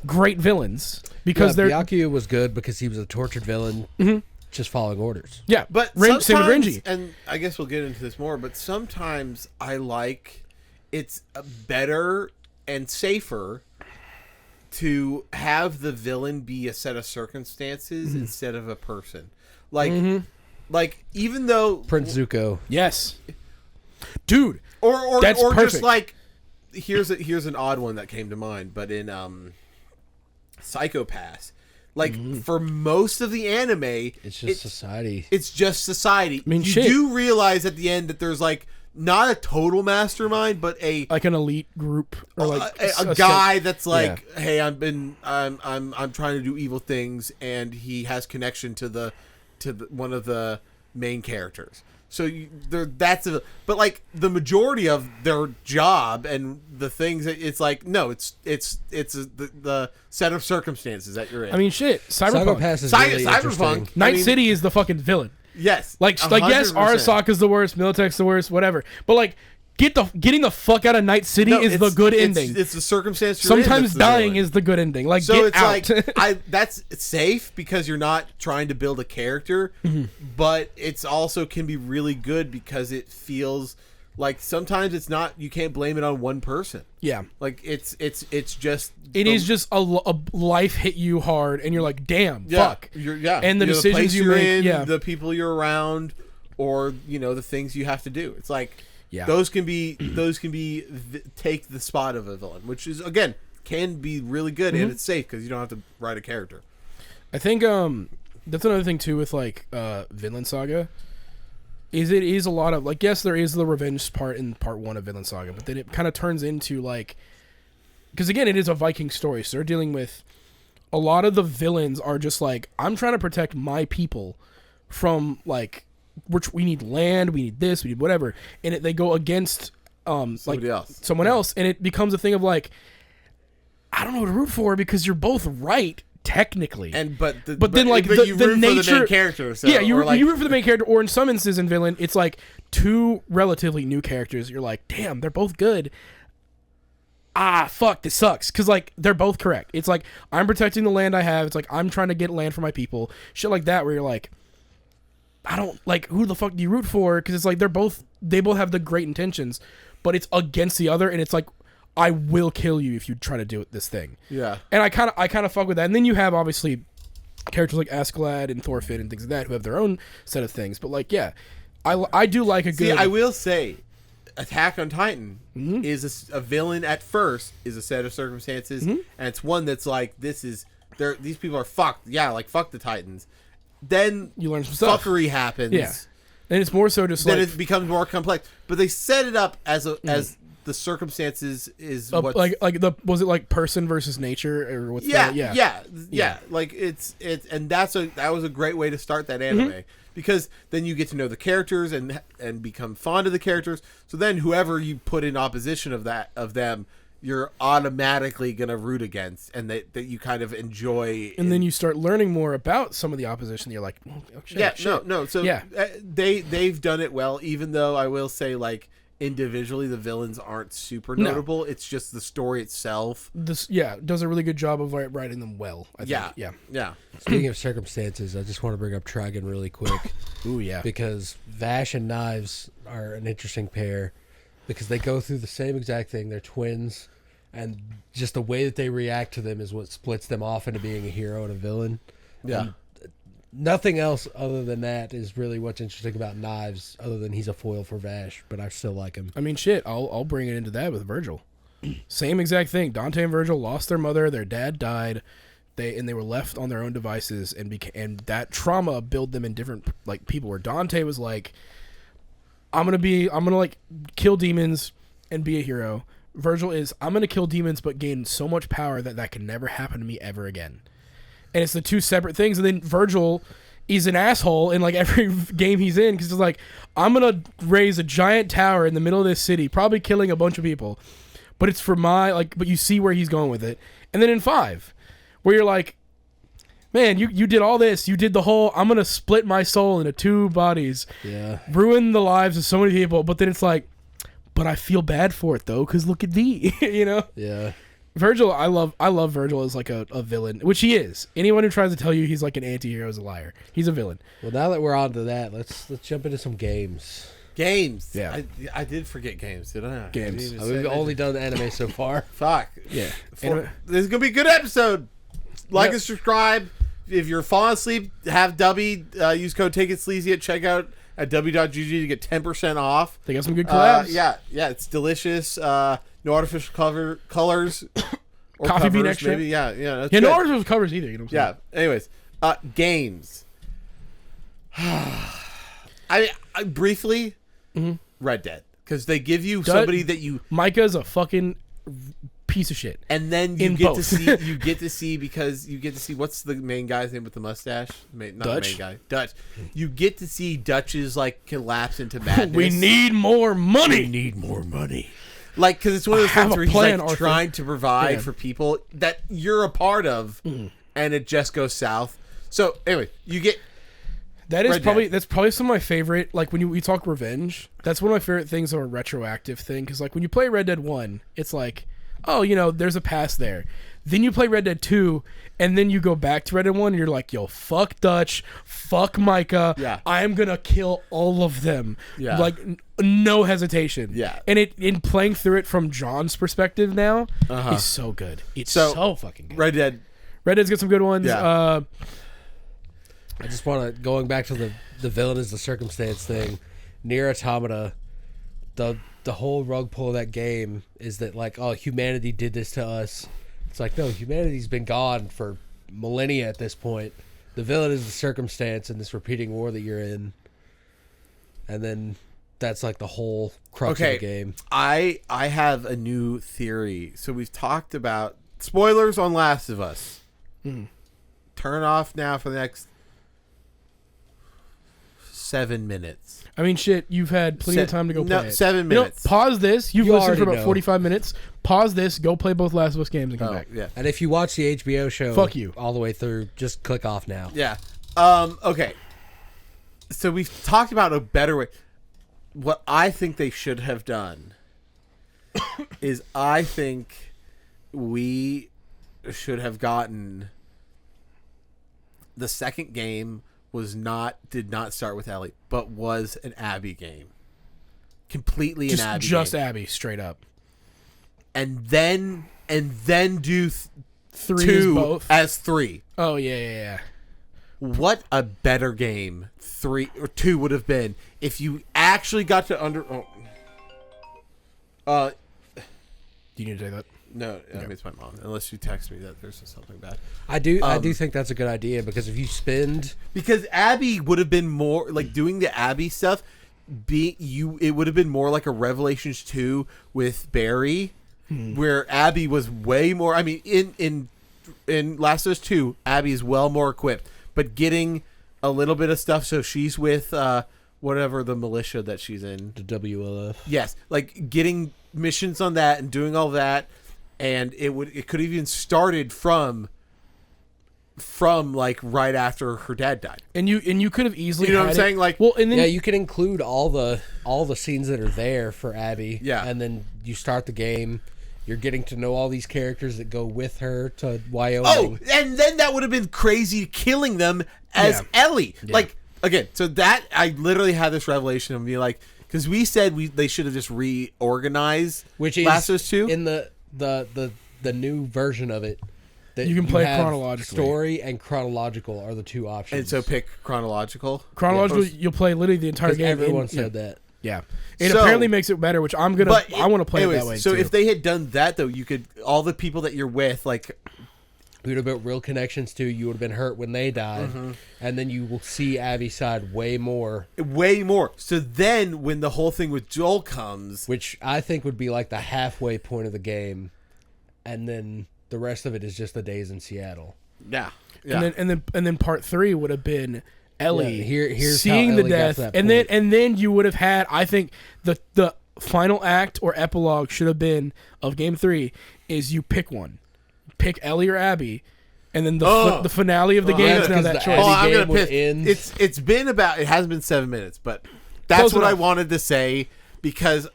great villains. Because Byakuya was good because he was a tortured villain. Mm-hmm. Just following orders. Yeah, but same with Renji. And I guess we'll get into this more, but sometimes I like it's better and safer to have the villain be a set of circumstances instead of a person. Like even though Prince Zuko. Yes. dude. Or That's just perfect. like here's an odd one that came to mind, but in Psychopaths, like for most of the anime, It's just society. It's just society. I mean, you shit. do realize at the end that there's like not a total mastermind, but like an elite group or like a guy that's like, hey, I'm trying to do evil things, and he has connection to the one of the main characters. So but like the majority of their job and the things that it's like, no, it's the set of circumstances that you're in. I mean, shit. Cyberpunk. Psychopaths is really Cyberpunk. interesting. Night City is the fucking villain. Yes, Like yes, 100%. Arasaka's the worst, Militech's the worst, whatever. But like, getting the fuck out of Night City is the good ending. It's the circumstance. You're in Sometimes that's the dying villain. is the good ending. Like, So get it's out. like that's safe because you're not trying to build a character, but it's also can be really good because it feels like sometimes it's not. You can't blame it on one person. Yeah. Like it's just It is just a life hit you hard, and you're like, damn, fuck. And the decisions place you you're make, in, the people you're around, or the things you have to do. It's like those can be take the spot of a villain, which is again can be really good and it's safe because you don't have to write a character. I think that's another thing too with like Vinland Saga. It is a lot of like, yes, there is the revenge part in part 1 of Vinland Saga, but then it kind of turns into like, because again, it is a Viking story, so they're dealing with a lot of the villains are just like, I'm trying to protect my people from like, which we need land, we need this, we need whatever, and they go against someone else, and it becomes a thing of like, I don't know who to root for because you're both right. Technically, But you root the nature for the main character. So, you like, root for the main character, or in some instances in Villain, it's like two relatively new characters. You're like, damn, they're both good. Fuck, this sucks because like they're both correct. It's like I'm protecting the land I have. It's like I'm trying to get land for my people. Shit like that, where you're like, I don't like who the fuck do you root for? Because it's like they both have the great intentions, but it's against the other, and it's like, I will kill you if you try to do this thing. Yeah. And I kind of fuck with that. And then you have obviously characters like Askeladd and Thorfinn and things like that who have their own set of things. But like, yeah, I do like a good. See, I will say, Attack on Titan is a villain at first is a set of circumstances, and it's one that's like these people are fucked. Yeah, like fuck the Titans. Then you learn some stuff. Fuckery happens. Yeah. And it's more so just then like, it becomes more complex. But they set it up as the circumstances is what was it like person versus nature or what's yeah like it's and that was a great way to start that anime because then you get to know the characters and become fond of the characters, so then whoever you put in opposition of them you're automatically gonna root against, and that you kind of enjoy, and then you start learning more about some of the opposition. You're like, oh, shit, so they've done it well, even though I will say like individually the villains aren't super notable. It's just the story itself. This does a really good job of writing them well, I think. Yeah. Speaking of circumstances, I just want to bring up Trigun really quick. Ooh, yeah. Because Vash and Knives are an interesting pair because they go through the same exact thing. They're twins, and just the way that they react to them is what splits them off into being a hero and a villain. Yeah. And nothing else other than that is really what's interesting about Knives, other than he's a foil for Vash, but I still like him. I mean, shit, I'll bring it into that with Virgil. Same exact thing. Dante and Virgil lost their mother. Their dad died. They were left on their own devices, and that trauma built them in different like people. Where Dante was like, I'm gonna like kill demons and be a hero. Virgil is, I'm gonna kill demons but gain so much power that can never happen to me ever again. And it's the two separate things. And then Virgil is an asshole in like every game he's in because he's like, I'm going to raise a giant tower in the middle of this city, probably killing a bunch of people. But it's for but you see where he's going with it. And then in 5, where you're like, man, you did all this. You did the whole, I'm going to split my soul into 2 bodies. Yeah. Ruin the lives of so many people. But then it's like, but I feel bad for it though because look at thee, Yeah. Virgil, I love Virgil as like a villain, which he is. Anyone who tries to tell you he's like an anti-hero is a liar. He's a villain. Well, now that we're on to that, let's jump into some games. Games. Yeah. I did forget games, did I? Games. We've only done the anime so far. Fuck. Yeah. This is gonna be a good episode. Like and subscribe. If you're falling asleep, have Dubby use code Take It Sleazy. Check out at w.gg to get 10% off. They got some good collabs. Yeah, it's delicious. No artificial colors. Or Coffee bean covers, extract. maybe. Yeah. That's Yeah, no good. artificial covers either. You know what I'm saying? Yeah. Anyways, games. I briefly Red Dead, because they give you somebody that you, Micah's a fucking piece of shit. and then you In get both. to see because you get to see, what's the main guy's name with the mustache? Not Dutch? the main guy. Dutch. You get to see Dutch's like collapse into madness. We need more money. need more money. Like, because it's one of those I have things a where he's plan, like Arthur. trying to provide Yeah. for people that you're a part of, and it just goes south. So anyway, you get That is Red probably Dead. that's probably some of my favorite. Like when we talk revenge, that's one of my favorite things of a retroactive thing. Because like when you play Red Dead 1, it's like, oh, you know, there's a past there. Then you play Red Dead 2, and then you go back to Red Dead 1, and you're like, yo, fuck Dutch, fuck Micah. Yeah. I'm gonna kill all of them. Yeah. Like no hesitation. Yeah. And in playing through it from John's perspective now, is so good. It's so fucking good. Red Dead. Red Dead's got some good ones. Yeah. I just want to, going back to the villain is the circumstance thing, Nier Automata, the whole rug pull of that game is that like, oh, humanity did this to us. It's like, no, humanity's been gone for millennia at this point. The villain is the circumstance in this repeating war that you're in. And then that's like the whole crux of the game. I have a new theory. So we've talked about spoilers on Last of Us. Turn off now for the next 7 minutes. I mean, shit, you've had plenty of time to go play it. 7 You know, minutes. pause this. You've You listened for already about know. 45 minutes. Pause this. Go play both Last of Us games and come back. Yeah. And if you watch the HBO show Fuck you. all the way through, just click off now. Yeah. Okay. So we've talked about a better way. What I think they should have done is I think we should have gotten the second game did not start with Ellie, but was an Abby game. Completely an Abby Just game. Abby, straight up. And then do Three is two both. as 3. Oh, yeah. What a better game 3 or 2 would have been if you actually got to Do you need to take that? no, I mean, it's my mom. Unless you text me that there's something bad. I do think that's a good idea, because if you spend Because Abby would have been more like doing the Abby stuff. It would have been more like a Revelations 2 with Barry, where Abby was way more. I mean, in Last of Us 2, Abby is well more equipped, but getting a little bit of stuff. So she's with whatever the militia that she's in. the WLF, Yes, like getting missions on that and doing all that, and it could have even started from like right after her dad died. And you could have easily, You know what I'm had saying? it- Like, well, and then yeah, you can include all the scenes that are there for Abby. Yeah. And then you start the game. You're getting to know all these characters that go with her to Wyoming. oh, and then that would have been crazy killing them as Yeah. Ellie. Like, again, so that I literally had this revelation of me, like, because we said they should have just reorganized, Which is Last of Us 2 in the new version of it. That You can play have chronologically. Story and chronological are the two options. and so pick chronological. chronologically, you'll play literally the entire 'Cause game. everyone said that. Yeah. It So- apparently makes it better, which I'm gonna. I want to play anyways, it that way So too. if they had done that, though, you could all the people that you're with, like, You would have built real connections to. You would have been hurt when they died, and then you will see Abby's side way more, way more. So then, when the whole thing with Joel comes, which I think would be like the halfway point of the game, and then the rest of it is just the days in Seattle. yeah. and then part 3 would have been Ellie Yeah, here's seeing how the Ellie got death, to that and point. then you would have had. I think the final act or epilogue should have been of Game 3 is you pick one, pick Ellie or Abby, and then the finale of the game is now because that the choice. Abby I'm gonna game would piss. end. It's been about. It hasn't been 7 minutes, but that's Close what I enough. wanted to say, because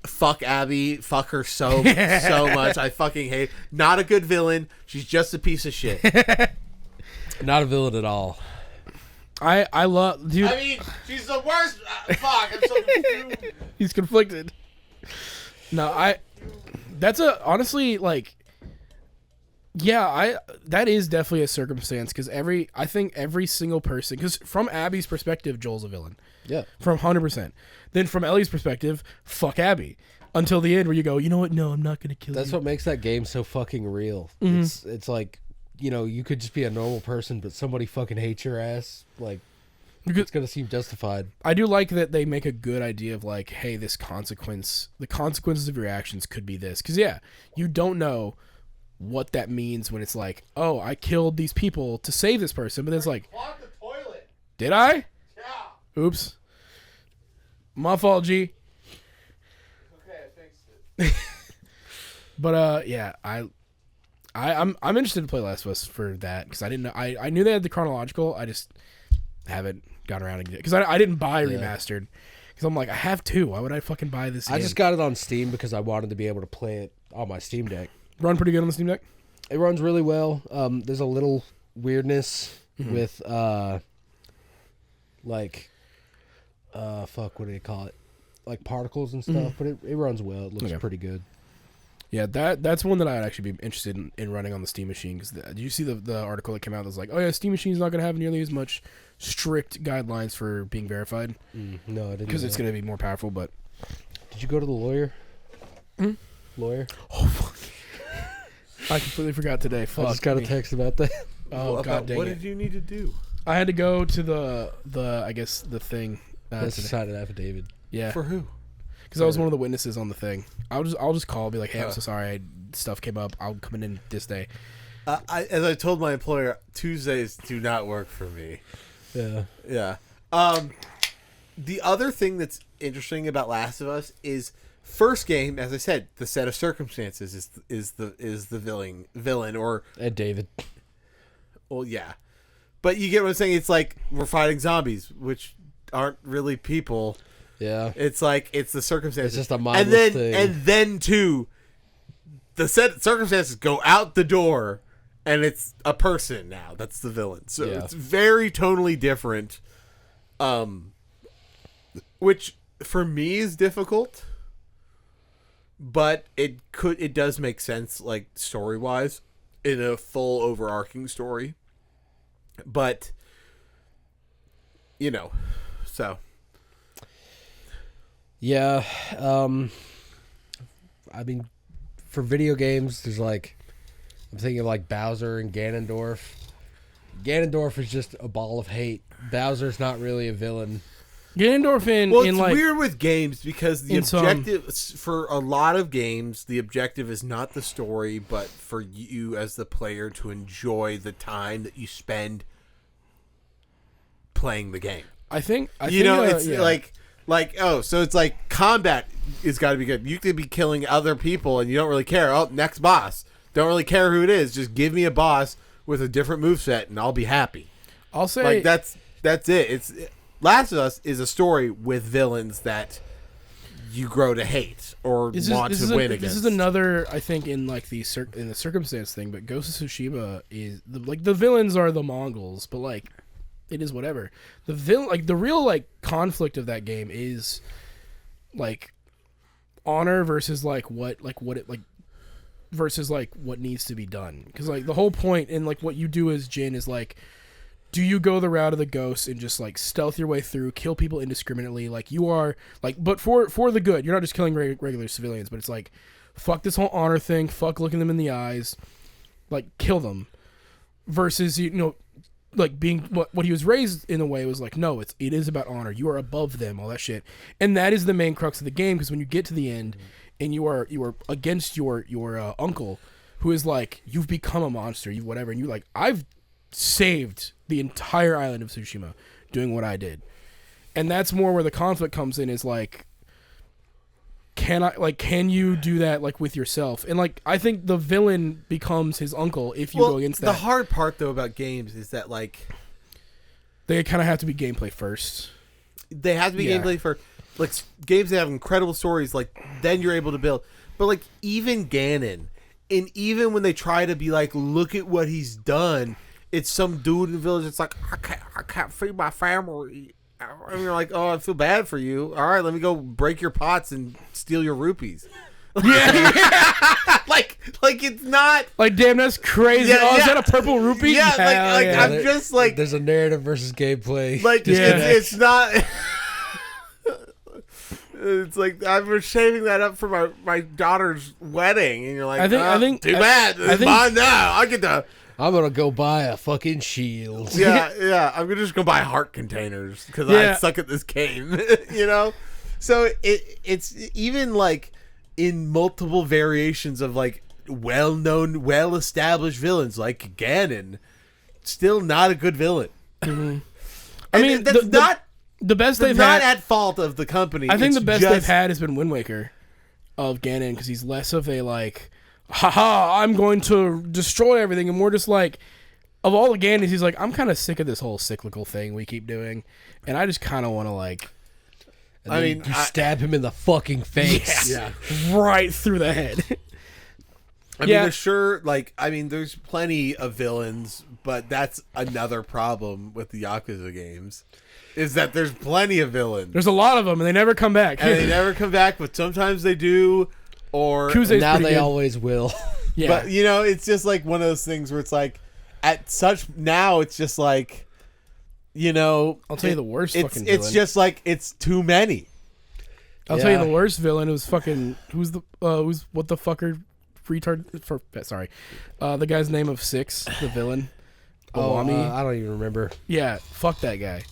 fuck Abby, fuck her so much. I fucking hate. Not a good villain. She's just a piece of shit. Not a villain at all. I love, dude. I mean, she's the worst. Fuck, I'm so confused. He's conflicted. No, that's honestly, like, Yeah, that is definitely a circumstance because I think every single person, because from Abby's perspective, Joel's a villain. Yeah. From 100%. Then from Ellie's perspective, fuck Abby. Until the end where you go, you know what? No, I'm not going to kill you. That's what makes that game so fucking real. It's like, you know, you could just be a normal person, but somebody fucking hates your ass. Like, it's going to seem justified. I do like that they make a good idea of like, hey, the consequences of your actions could be this. Because, yeah, you don't know what that means when it's like, oh, I killed these people to save this person. But then it's like, Clog the toilet. Did I? Yeah. Oops. My fault, G. Okay, I fixed it. But yeah, I'm interested to play Last of Us for that because I didn't know I knew they had the chronological. I just haven't gotten around to it because I didn't buy remastered because I'm like I have two. Why would I fucking buy this? I just got it on Steam because I wanted to be able to play it on my Steam Deck. Run pretty good on the Steam Deck. It runs really well. There's a little weirdness with like fuck, what do you call it? Like particles and stuff, but it runs well. It looks pretty good. Yeah, that's one that I'd actually be interested in running on the Steam machine. Because did you see the article that came out that was like, oh yeah, Steam machine's not going to have nearly as much strict guidelines for being verified. No, I didn't. Because it's going to be more powerful. But did you go to the lawyer? Lawyer? Oh fuck! I completely forgot today. Fuck. I just got a text about that. Oh god dang What it! did you need to do? I had to go to the I guess the thing. That's a today. signed affidavit. Yeah. For who? Because I was one of the witnesses on the thing. I'll just call and be like, hey, I'm so sorry, stuff came up. I'll come in this day. As I told my employer, Tuesdays do not work for me. Yeah. Yeah. The other thing that's interesting about Last of Us is first game, as I said, the set of circumstances is the villain or And David. well, yeah. But you get what I'm saying? It's like we're fighting zombies, which aren't really people. Yeah. It's like it's the circumstances. It's just a mindless thing. And then too, the set circumstances go out the door, and it's a person now. That's the villain. So Yeah. it's very tonally different. Which for me is difficult, but it does make sense like story wise in a full overarching story. But you know, so. Yeah, I mean, for video games, there's like, I'm thinking of like Bowser and Ganondorf. Ganondorf is just a ball of hate. Bowser's not really a villain. Ganondorf in It's like weird with games because the in some- objective for a lot of games, the objective is not the story, but for you as the player to enjoy the time that you spend playing the game. I think It's yeah. like oh, so it's like combat is got to be good. You could be killing other people and you don't really care. Oh, next boss. Don't really care who it is. Just give me a boss with a different moveset and I'll be happy. I'll say Like that's it. Last of Us is a story with villains that you grow to hate or want to win against. This is another, I think, in like in the circumstance thing. But Ghost of Tsushima is the villains are the Mongols, but like it is whatever. The real like conflict of that game is like honor versus what needs to be done. Because like the whole point in like what you do as Jin is like, do you go the route of the ghost and just like stealth your way through, kill people indiscriminately? Like you are like, but for the good. You're not just killing regular civilians, but it's like, fuck this whole honor thing. Fuck looking them in the eyes, like kill them. Versus like being what he was raised in a way was like, no, it is about honor. You are above them, all that shit, and that is the main crux of the game. Because when you get to the end, and you are against your uncle, who is like, you've become a monster, you whatever, and you like, I've saved the entire island of Tsushima doing what I did. And that's more where the conflict comes in, is like, can you do that like with yourself? And like I think the villain becomes his uncle if you go against that. The hard part though about games is that like they kind of have to be gameplay first. They have to be gameplay for like games that have incredible stories, like then you're able to build. But like even Ganon, and even when they try to be like, look at what he's done, it's some dude in the village that's like, I can't feed my family. And you're like, oh, I feel bad for you. All right, let me go break your pots and steal your rupees. Yeah. like it's not. Like, damn, that's crazy. Yeah, Is yeah. that a purple rupee? Yeah, like yeah. I'm just like There's a narrative versus gameplay. like Yeah. it's not. It's like I'm shaving that up for my daughter's wedding, and you're like, I think too bad. It's mine now. I get to. I'm gonna go buy a fucking shield. Yeah. I'm gonna just go buy heart containers because Yeah. I suck at this game. You know, so it's even like in multiple variations of like well-known, well-established villains like Ganon, still not a good villain. Mm-hmm. I mean, that's the best they're they've not had. at fault of the company. I think It's the best just- they've had has been Wind Waker of Ganon, because he's less of a like, haha, I'm going to destroy everything, and more just like, of all the Ganons, he's like, I'm kind of sick of this whole cyclical thing we keep doing, and I just kind of want to like, And then you stab him in the fucking face. Yeah. right through the head. I mean, there's sure, like, there's plenty of villains, but that's another problem with the Yakuza games, is that there's plenty of villains. There's a lot of them, and they never come back. And they never come back, but sometimes they do, or... Kuze's Now pretty they good. always will. Yeah. But, you know, it's just like one of those things where it's like, now it's just like, you know... I'll tell you the worst it's, fucking It's villain. just like, it's too many. I'll tell you the worst villain. It was fucking, who's what the fucker retard for, sorry. The guy's name of 6, the villain. Owami. I don't even remember. Yeah, fuck that guy.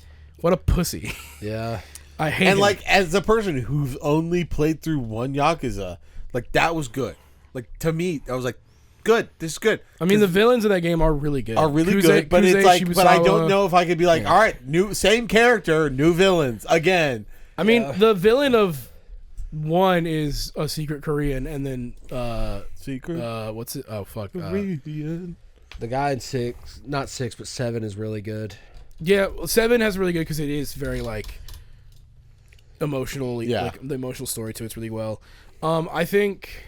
What a pussy. Yeah. I hate And him. like, as a person who's only played through one Yakuza, like, that was good. Like, to me, I was like, good, this is good. I mean, the villains in that game are really good. Good, but it's like, but I don't Shibusawa. know if I could be like, all right, same character, new villains again. I mean, the villain of 1 is a secret Korean, and then Secret. what's it? Oh fuck. Korean. The guy in 6, not 6, but 7 is really good. Yeah, 7 has really good because it is very like emotional. Yeah. Like, the emotional story to it's really well. I think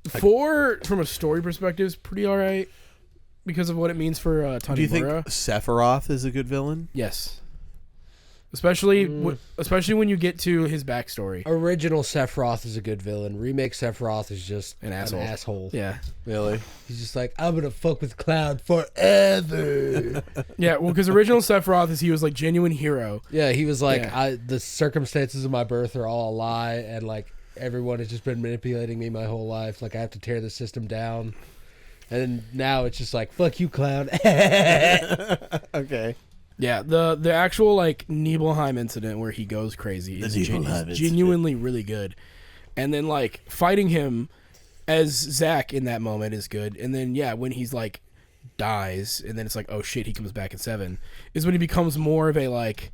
4, from a story perspective, is pretty all right because of what it means for Tanimura. Do you think Sephiroth is a good villain? Yes. Especially when you get to his backstory. Original Sephiroth is a good villain. Remake Sephiroth is just An asshole. Yeah. Really? He's just like, I'm gonna fuck with Cloud forever. Yeah, well, because original Sephiroth is he was like genuine hero. Yeah, he was like, Yeah. the circumstances of my birth are all a lie, and like everyone has just been manipulating me my whole life. Like I have to tear the system down. And now it's just like, fuck you, Cloud. Okay. Yeah, the actual like Nibelheim incident where he goes crazy is genuinely really good. And then like fighting him as Zack in that moment is good. And then when he's like dies and then it's like, oh shit, he comes back in 7 is when he becomes more of a like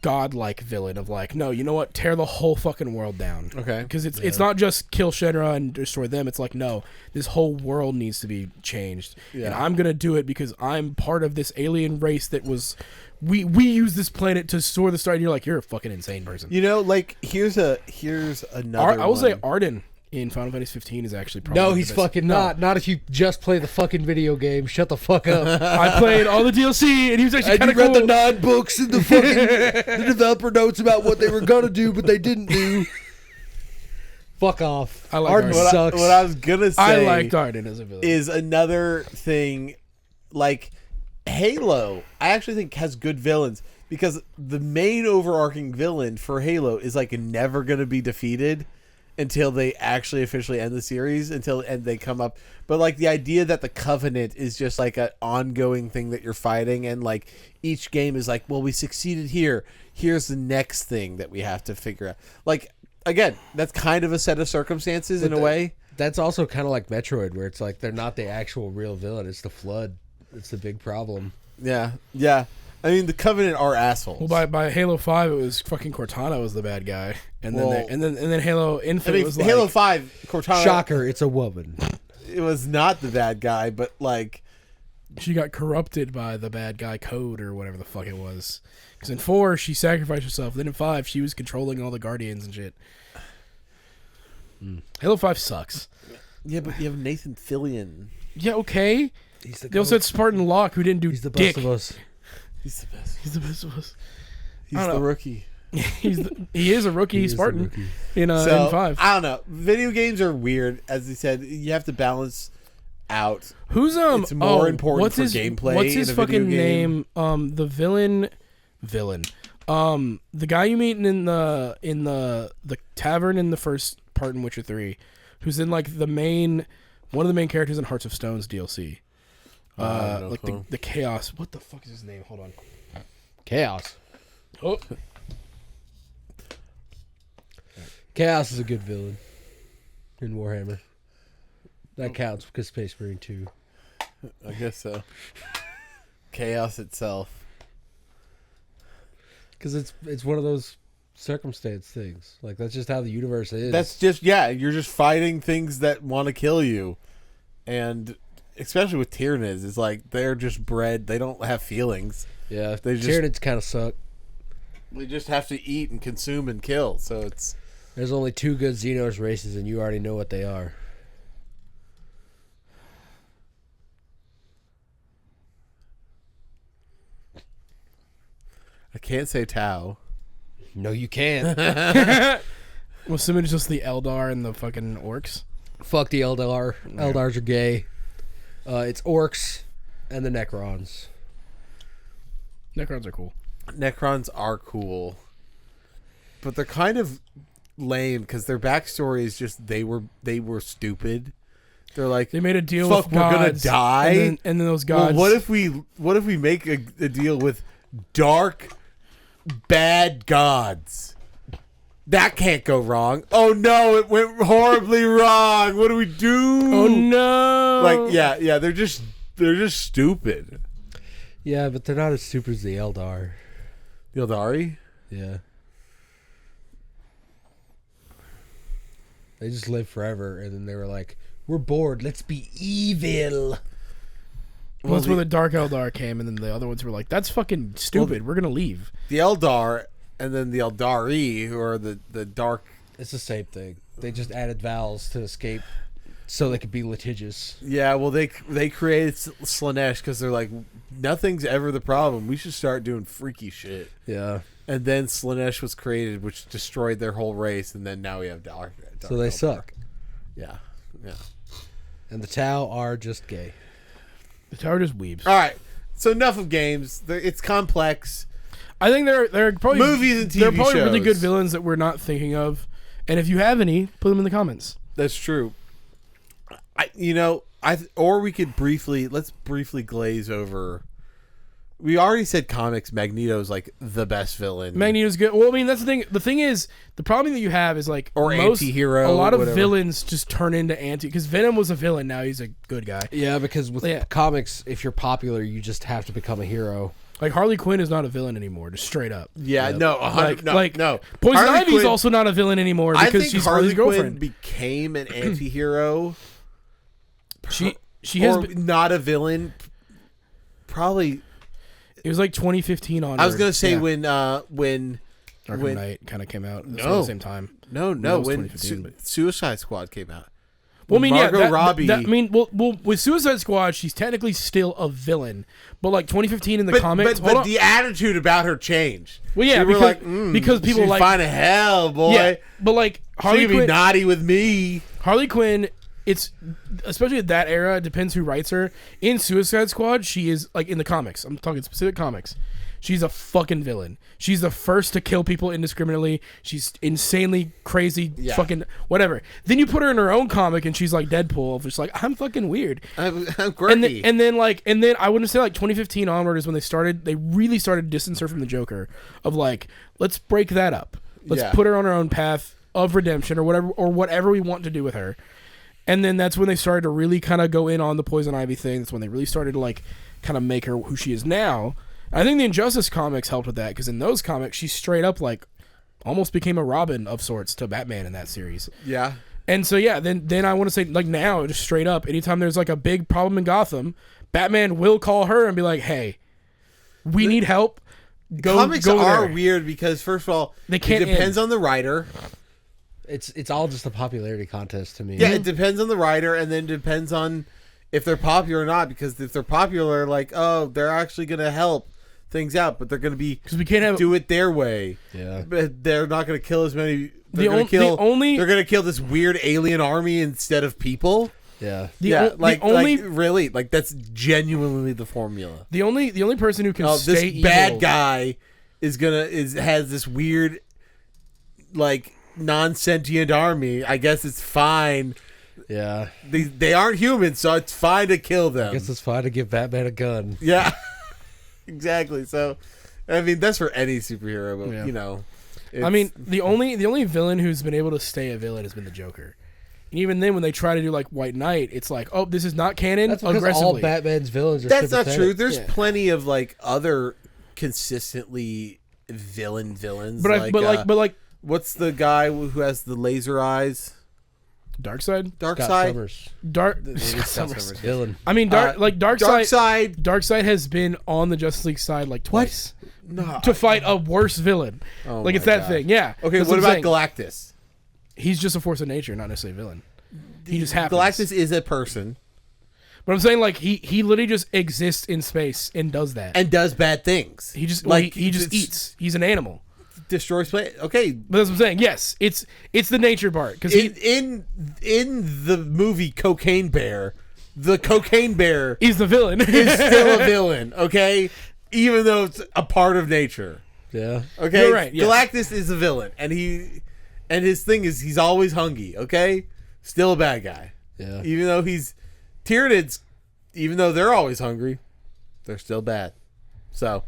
godlike villain of like, no, you know what, tear the whole fucking world down. Okay. Because it's not just kill Shenra and destroy them. It's like, no, this whole world needs to be changed. Yeah. And I'm gonna do it because I'm part of this alien race that was we use this planet to store the star. And you're like, you're a fucking insane person. You know, like here's another. I will say one. Arden in Final Fantasy 15 is actually probably No, the he's best. fucking No. not. Not if you just play the fucking video game. Shut the fuck up. I played all the DLC and he was actually And kind you of cool. read the 9 books and the fucking the developer notes about what they were gonna do, but they didn't do. Fuck off. I like Arden Arden. sucks. What I was gonna say I liked Arden as a villain. is another thing, like Halo. I actually think has good villains because the main overarching villain for Halo is like never gonna be defeated until they actually officially end the series, and they come up. But like the idea that the Covenant is just like an ongoing thing that you're fighting, and like each game is like, well, we succeeded here. Here's the next thing that we have to figure out. Like again, that's kind of a set of circumstances in a way. That's also kind of like Metroid, where it's like they're not the actual real villain. It's the Flood. It's the big problem. Yeah. I mean, the Covenant are assholes. Well, by Halo 5, it was fucking Cortana was the bad guy, and Well, then and then Halo Infinite was like Halo 5, Cortana. Shocker, it's a woman. It was not the bad guy, but like, she got corrupted by the bad guy code or whatever the fuck it was. Because in 4, she sacrificed herself. Then in 5, she was controlling all the Guardians and shit. Halo 5 sucks. yeah, but you have Nathan Fillion. Yeah, okay. He's the They also had Spartan Locke, who didn't do He's the dick. best of us. He's the best. He's the best of us. He's I don't the know. rookie. He is a rookie Spartan in So, N5. I don't know. Video games are weird. As he said, you have to balance out. Who's It's more important what's for his, gameplay What's his in a video fucking game. name? The villain. The guy you meet in the tavern in the first part in Witcher 3, who's in like one of the main characters in Hearts of Stone's DLC. Like the Chaos. What the fuck is his name? Hold on. Chaos. Oh. Chaos is a good villain in Warhammer. That counts because Space Marine 2. I guess so. Chaos itself. Because it's one of those circumstance things. Like, that's just how the universe is. That's just, you're just fighting things that want to kill you. And especially with Tyranids, it's like they're just bred. They don't have feelings. Yeah, they just Tyranids kind of suck. They just have to eat and consume and kill. So it's... There's only 2 good Xenos races, and you already know what they are. I can't say Tau. No, you can't. Well, somebody's just the Eldar and the fucking orcs. Fuck the Eldar. Eldars are gay. It's orcs and the Necrons. Necrons are cool. Necrons are cool. But they're kind of lame because their backstory is just they were stupid. They're like, they made a deal fuck, with we're gods, gonna die, and then those gods. Well, what if we make a deal with dark, bad gods? That can't go wrong. Oh no, it went horribly wrong. What do we do? Oh no! Like, yeah, they're just stupid. Yeah, but they're not as stupid as the Eldar. The Eldari? Yeah. They just lived forever, and then they were like, we're bored, let's be evil. Well, that's where the Dark Eldar came, and then the other ones were like, that's fucking stupid, we're gonna leave. The Eldar, and then the Eldari, who are the dark... It's the same thing. They just added vowels to escape so they could be litigious. Yeah, well, they created Slanesh because they're like, nothing's ever the problem. We should start doing freaky shit. Yeah. And then Slanesh was created, which destroyed their whole race, and then now we have Dark so they Eldar. suck. Yeah. And the Tau are just gay. The Tower just weeps. All right, so enough of games. It's complex. I think there are probably Movies and TV there are probably really shows. good villains that we're not thinking of, and if you have any, put them in the comments. That's true. Or we could let's briefly glaze over. We already said comics. Magneto's like the best villain. Magneto's good. Well, I mean, that's the thing. The thing is, the problem that you have is like Or anti-hero, A lot of whatever. villains just turn into anti. Because Venom was a villain. Now he's a good guy. Yeah, because with comics, if you're popular, you just have to become a hero. Like Harley Quinn is not a villain anymore. Just straight up. Yeah, Yep. no, no. Poison Harley Ivy's Quinn- also not a villain anymore I because think she's Harley Harley's girlfriend. Quinn became an anti-hero. She has. Or not a villain. Probably. It was like 2015 on. I was gonna say yeah. when Arkham Knight kind of came out at the same time. No, it was when 2015, but- Suicide Squad came out. Well, I mean, Margot Robbie. with Suicide Squad, she's technically still a villain, but like 2015 in the comics, but the attitude about her changed. Well, yeah, People because, were like, because people she's like fine as hell, boy. yeah, but like She Harley can be Quinn, naughty with me. Harley Quinn, it's especially at that era. It depends who writes her. In Suicide Squad, she is like in the comics. I'm talking specific comics. She's a fucking villain. She's the first to kill people indiscriminately. She's insanely crazy, fucking whatever. Then you put her in her own comic, and she's like Deadpool, just like I'm fucking weird. I'm quirky. And then I wouldn't say like 2015 onward is when they really started to distance her from the Joker. Of like, let's break that up. Let's put her on her own path of redemption or whatever we want to do with her. And then that's when they started to really kind of go in on the Poison Ivy thing. That's when they really started to like kind of make her who she is now. I think the Injustice comics helped with that because in those comics she straight up like almost became a Robin of sorts to Batman in that series. Yeah. And so then I want to say like now just straight up anytime there's like a big problem in Gotham, Batman will call her and be like, "Hey, we need help." Comics are weird because first of all, They can't it depends on the writer. It's all just a popularity contest to me. Yeah, it depends on the writer, and then depends on if they're popular or not. Because if they're popular, like, oh, they're actually going to help, things out, but they're going to be because we can't have do it their way. Yeah. But they're not going to kill as many. They're going to kill this weird alien army instead of people. Yeah. Really, like that's genuinely the formula. The only person who can stay this evil, bad guy has this weird, like, non-sentient army. I guess it's fine. Yeah. They aren't humans, so it's fine to kill them. I guess it's fine to give Batman a gun. Yeah. Exactly. So, I mean, that's for any superhero, but Yeah. you know. I mean, the only villain who's been able to stay a villain has been the Joker. And even then, when they try to do like White Knight, it's like, oh, this is not canon. That's because aggressively. all Batman's villains are That's not sympathetic. true. There's Yeah. plenty of like other consistently villains. But like what's the guy who has the laser eyes? Darkseid. Scott Darkseid. Summers. Scott Summers. Villain. I mean, Darkseid. Darkseid has been on the Justice League side like twice No. to fight a worse villain. Oh like it's my that God. thing. Yeah. Okay, That's what I'm about saying. Galactus? He's just a force of nature, not necessarily a villain. He just happens. Galactus is a person But I'm saying like he literally just exists in space and does that. and does bad things. He just like he just eats. He's an animal. destroys planet. Okay, But that's what I'm saying. Yes, it's the nature part because in the movie Cocaine Bear, the Cocaine Bear he's the villain. is still a villain. Okay, even though it's a part of nature. Yeah. Okay, You're right, yes. Galactus is a villain, and his thing is he's always hungry. Okay, still a bad guy. Yeah. Even though Tyranids, even though they're always hungry, they're still bad. So,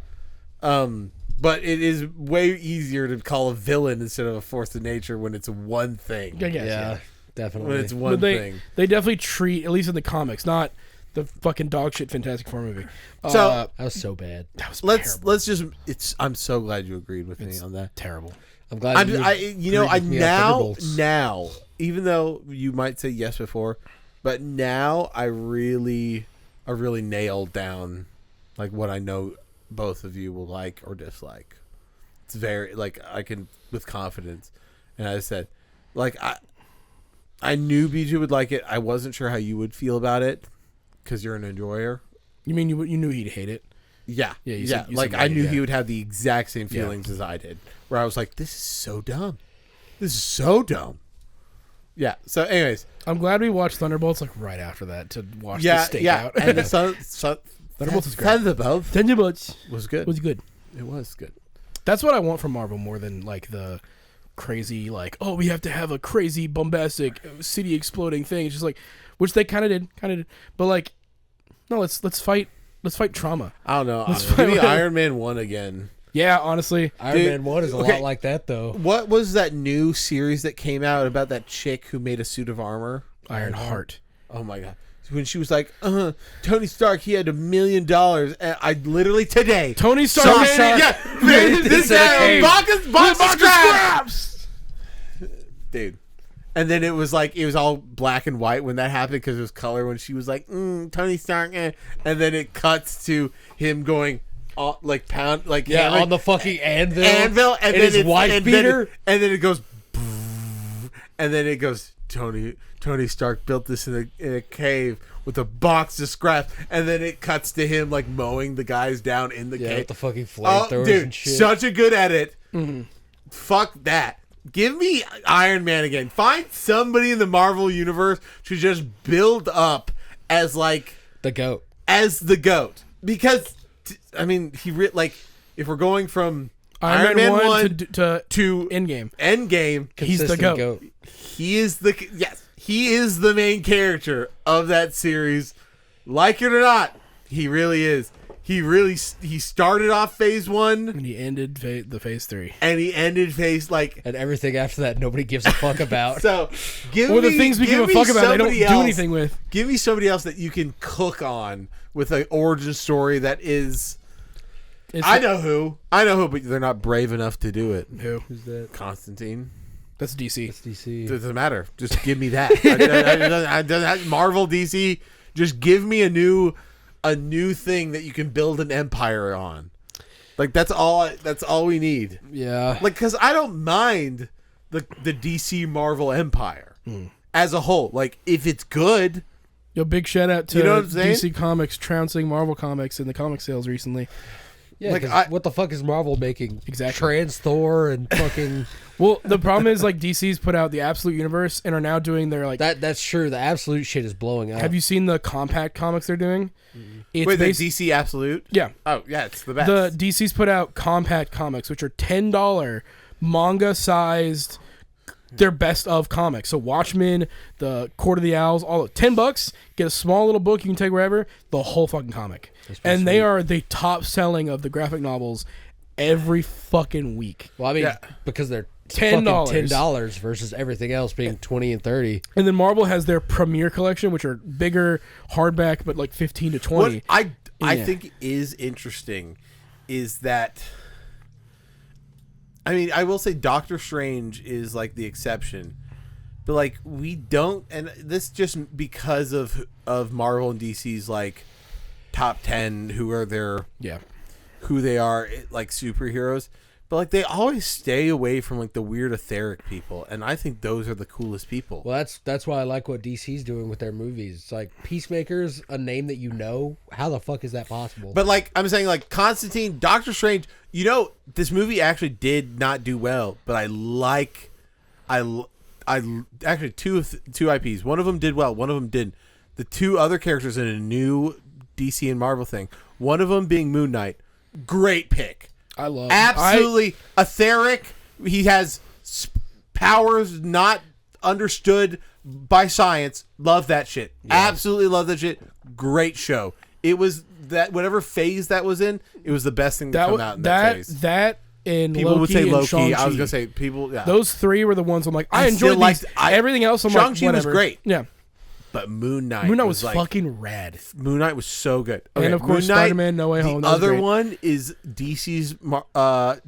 but it is way easier to call a villain instead of a force of nature when it's one thing. I guess, Yeah. When Definitely. it's one But thing. they definitely treat, at least in the comics, not the fucking dog shit Fantastic Four movie. So That was so bad. that was let's terrible. I'm so glad you agreed with me on that. Terrible. I'm glad you agreed with me on Thunderbolts. Now, even though you might say yes before, but now I really nailed down like what I know both of you will like or dislike. It's very like I can with confidence, and I said, like I knew BJ would like it. I wasn't sure how you would feel about it because you're an enjoyer. You mean you knew he'd hate it? Yeah, Yeah, you yeah. said- you like said I right, knew yeah. he would have the exact same feelings as I did, where I was like, "This is so dumb. This is so dumb." Yeah. So, anyways, I'm glad we watched Thunderbolts like right after that to watch the yeah, stake yeah. out. And the Thunderbolts is great. Thunderbolts Thunderbolts was good. was good. It was good. That's what I want from Marvel more than like the crazy like, oh, we have to have a crazy bombastic city exploding thing. It's just like, which they kind of did. But like, no, let's fight trauma. I don't know. Let's Give me find- Iron Man 1 again. Yeah, honestly. Iron Dude, Man 1 is a okay. lot like that, though. What was that new series that came out about that chick who made a suit of armor? Ironheart. Oh my god. When she was like, Tony Stark, he had $1 million. And I literally today. Tony Stark. saw- made it. yeah, this guy, box of scraps. Dude. And then it was all black and white when that happened because it was color when she was like, Tony Stark. And then it cuts to him going, like pound, like Yeah, hammering- on the fucking anvil. and in then his wife beater. and then it goes, and then it goes. Tony Stark built this in a cave with a box of scraps, and then it cuts to him like mowing the guys down in the Yeah, cave. with the fucking Oh, flamethrowers dude, and shit. such a good edit. Fuck that. Give me Iron Man again. Find somebody in the Marvel universe to just build up as like The GOAT. as the GOAT, because I mean if we're going from Iron Man 1 to Endgame. Endgame, He's the Consistent GOAT. he is the main character of that series. Like it or not, he really is. He started off phase 1 And he ended the phase 3. and he ended phase like. And everything after that, nobody gives a fuck about. So give Well, me the things we give give a me fuck about, they don't somebody do else- anything with. Give me somebody else that you can cook on with an origin story that is. I know who, but they're not brave enough to do it. Who? Who's that? Constantine. That's DC. It's DC. Doesn't matter. Just give me that. Marvel, DC. Just give me a new thing that you can build an empire on. Like that's all we need. Yeah. Like because I don't mind the DC Marvel empire as a whole. Like if it's good. Yo, big shout out to You know what I'm saying? DC Comics trouncing Marvel Comics in the comic sales recently. Yeah, Like, what the fuck is Marvel making? Exactly. Trans Thor and fucking... Well, the problem is like DC's put out the Absolute Universe and are now doing their like. That's true. The Absolute shit is blowing up. Have you seen the compact comics they're doing? It's Wait, the DC Absolute? Yeah. Oh, yeah, it's the best. The DC's put out compact comics, which are $10 manga-sized. They're best of comics. So Watchmen, the Court of the Owls, all $10. Get a small little book you can take wherever. The whole fucking comic, and they are the top selling of the graphic novels every fucking week. Well, I mean, because they're $10. $10 versus everything else being 20 and 30. And then Marvel has their Premier collection, which are bigger hardback, but like 15 to 20. What I think is interesting is that, I mean, I will say Doctor Strange is like the exception, but like we don't, and this just because of Marvel and DC's like top 10 who they are like superheroes, but like they always stay away from like the weird etheric people, and I think those are the coolest people. Well, that's why I like what DC's doing with their movies. It's like Peacemaker's a name that you know. How the fuck is that possible? But like I'm saying, like Constantine, Doctor Strange, you know, this movie actually did not do well, but I actually two IPs. One of them did well, one of them didn't. The two other characters in a new DC and Marvel thing. One of them being Moon Knight. Great pick. I love absolutely etheric. He has powers not understood by science. Love that shit. Yeah. Absolutely love that shit. Great show. It was that whatever phase that was in, it was the best thing to come out in that phase. That and people Loki would say and Loki. Shang-Chi. I was gonna say people. Yeah. Those three were the ones I'm like I enjoyed these. Everything else I'm Shang-Chi like whatever. was great. Yeah. But Moon Knight was like, fucking rad. Moon Knight was so good. Okay, and of course, Spider-Man No Way Home. The other one is DC's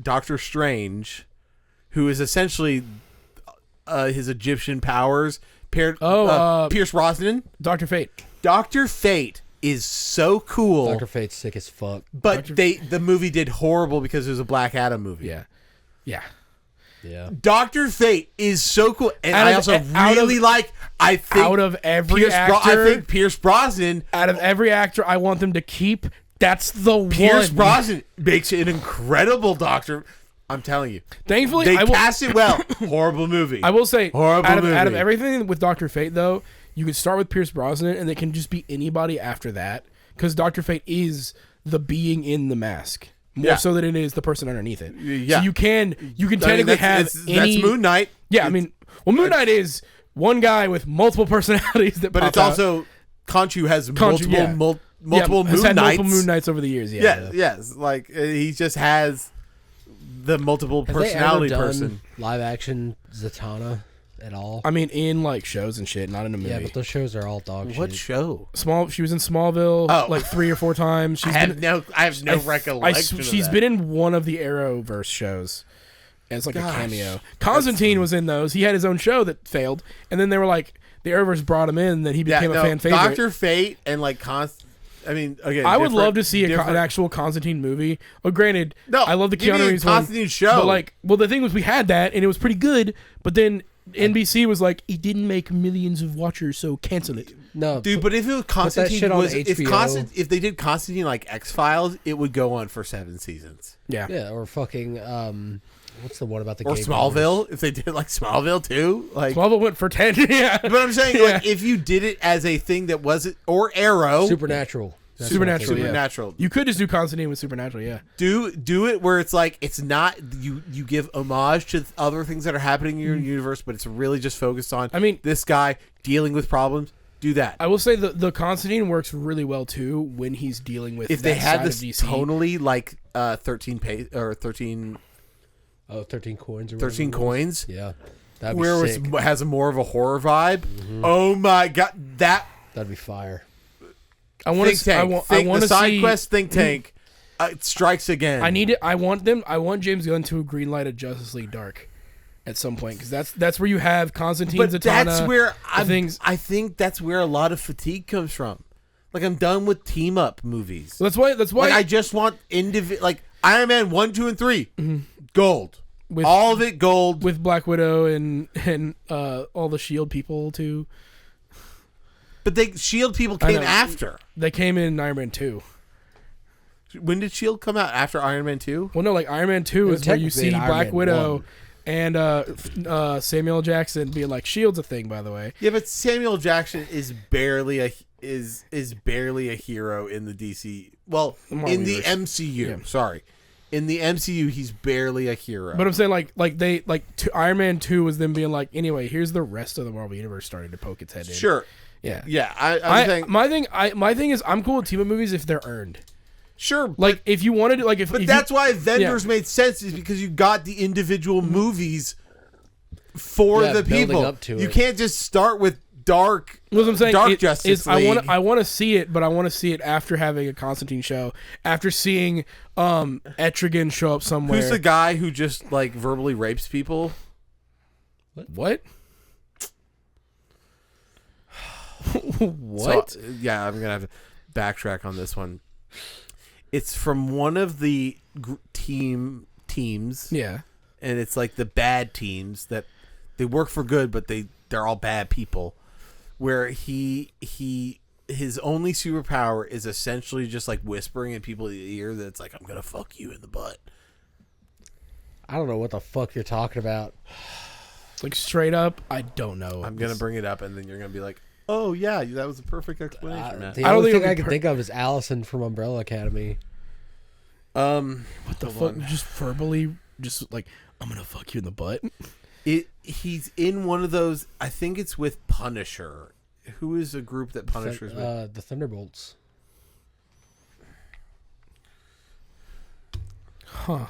Doctor Strange, who is essentially his Egyptian powers paired. Pierce Brosnan. Dr. Fate. Dr. Fate is so cool. Dr. Fate's sick as fuck. But the movie did horrible because it was a Black Adam movie. Yeah. Yeah. Yeah. Dr. Fate is so cool, and I also really like. I think out of every actor, I think Pierce Brosnan. Out of every actor, I want them to keep. That's the Pierce one. Brosnan makes an incredible Doctor. I'm telling you. Thankfully, they cast it well. Horrible movie. I will say, horrible movie. Out of everything with Dr. Fate, though, you could start with Pierce Brosnan, and it can just be anybody after that, because Dr. Fate is the being in the mask. More so than it is the person underneath it. Yeah. So you can technically have any... That's Moon Knight. Yeah, I mean, Moon Knight is one guy with multiple personalities that but pop it's also... Khonshu has multiple Moon had Knights. multiple Moon Knights over the years, Yes. Like, he just has the multiple personality person. Live action Zatanna at all? I mean, in like shows and shit, not in a movie. Yeah, but those shows are all dog shit. What show? She was in Smallville like 3 or 4 times. I have no recollection. She's been in one of the Arrowverse shows. And it's like a cameo. Constantine was in those. He had his own show that failed, and then they were like, the Arrowverse brought him in, and then he became a fan favorite. Dr. Fate and like I mean, again, I would love to see an actual Constantine movie. Oh, granted, I love the Keanu Reeves Constantine show. But like, well, the thing was, we had that, and it was pretty good. But then NBC was like, it didn't make millions of watchers, so cancel it. No, dude. But if it was Constantine, if they did Constantine like X-Files, it would go on for 7 seasons. Yeah, or fucking what's the one about the or Smallville? If they did like Smallville too, like Smallville went for 10. Yeah, but I'm saying like if you did it as a thing that wasn't or Arrow, Supernatural. Supernatural. You could just do Constantine with Supernatural, yeah. Do it where it's like it's not you give homage to other things that are happening in your universe, but it's really just focused on this guy dealing with problems. Do that. I will say the Constantine works really well too when he's dealing with if they had this tonally like 13 coins or 13 coins. Yeah. Where it has more of a horror vibe. Mm-hmm. Oh my god, that'd be fire. I want to see side quest think tank. It strikes again. I want James Gunn to greenlight a Justice League Dark at some point, because that's where you have Constantine, Zatanna. That's where I think that's where a lot of fatigue comes from. Like, I'm done with team up movies. That's why like, I just want like Iron Man 1, 2, and 3 gold. With all of it gold, with Black Widow and all the Shield people too. But Shield people came after. They came in Iron Man 2. When did Shield come out? After Iron Man 2? Well, no, like Iron Man 2 is where you see Iron Black Man Widow 1. and Samuel L. Jackson being like, Shield's a thing, by the way. Yeah, but Samuel Jackson is barely a hero in the DC. Well, in the MCU. Yeah. Sorry, in the MCU, he's barely a hero. But I'm saying Iron Man 2 was them being like, anyway, here's the rest of the Marvel universe starting to poke its head in. Sure. Yeah. Yeah. I'm saying my thing is I'm cool with team up movies if they're earned. sure. Like if you wanted to, like if But if that's you, why Avengers made sense, is because you got the individual movies for the building people. up to You it. can't just start with Dark. what I'm saying Dark Justice League. I want to see it, but I want to see it after having a Constantine show, after seeing Etrigan show up somewhere. Who's the guy who just like verbally rapes people? What? What? So, yeah, I'm gonna have to backtrack on this one. It's from one of the teams. Yeah. And it's like the bad teams that they work for good, but they're all bad people. Where his only superpower is essentially just like whispering in people's ear that it's like, I'm gonna fuck you in the butt. I don't know what the fuck you're talking about. Like straight up, I don't know. I'm gonna bring it up, and then you're gonna be like, "Oh yeah, that was a perfect explanation." Matt. The I don't only think thing it'll I be can think of is Allison from Umbrella Academy. What the hold fuck? on. Just verbally, just like I'm gonna fuck you in the butt. He's in one of those. I think it's with Punisher. Who is a group that Punisher's with? The Thunderbolts. Huh.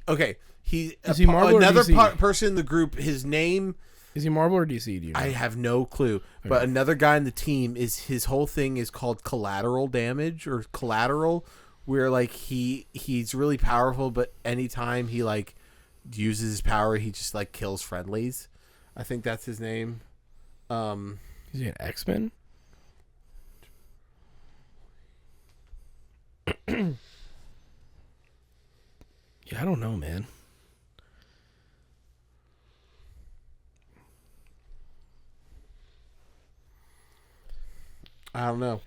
Okay. Is he Marvel or another DC? person in the group. His name. Is he Marvel or DC? Do you know? I have no clue. But another guy in the team his whole thing is called collateral damage or collateral, where like he's really powerful, but anytime he like uses his power, he just like kills friendlies. I think that's his name. Is he an X-Men? Yeah, I don't know, man. I don't know.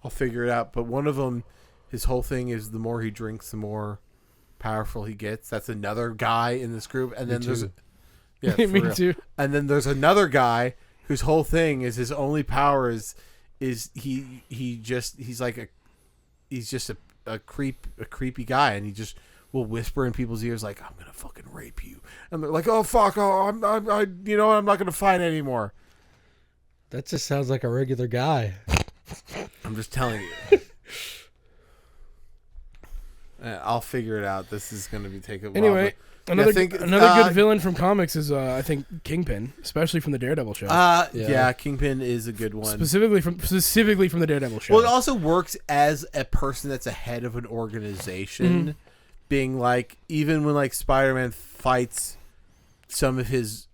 I'll figure it out. But one of them, his whole thing is the more he drinks, the more powerful he gets. That's another guy in this group. And then there's, yeah, for Me real. too. And then there's another guy whose whole thing is his only power is he's just a creepy guy, and he just will whisper in people's ears like, I'm gonna fucking rape you, and they're like, oh fuck, oh I'm not gonna fight anymore. That just sounds like a regular guy. I'm just telling you. I'll figure it out. This is going to be taking a while. Anyway, but another good villain from comics is I think Kingpin, especially from the Daredevil show. Yeah, Kingpin is a good one. Specifically from the Daredevil show. Well, it also works as a person that's a head of an organization, being like, even when like Spider-Man fights some of his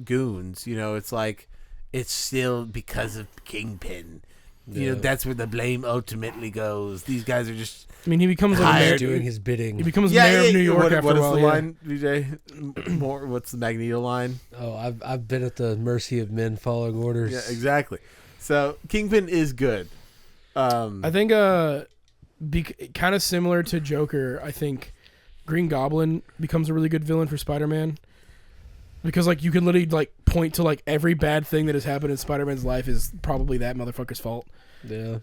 goons, it's like it's still because of Kingpin. Yeah. That's where the blame ultimately goes. These guys are just. I mean, he becomes like Hired. Doing his bidding. he becomes mayor of New York after what a is while. the Yeah. line, BJ? More. What's the Magneto line? Oh, I've been at the mercy of men following orders. Yeah, exactly. So Kingpin is good. I think kind of similar to Joker, I think Green Goblin becomes a really good villain for Spider-Man. Because like you can literally like point to like every bad thing that has happened in Spider-Man's life is probably that motherfucker's fault. Yeah.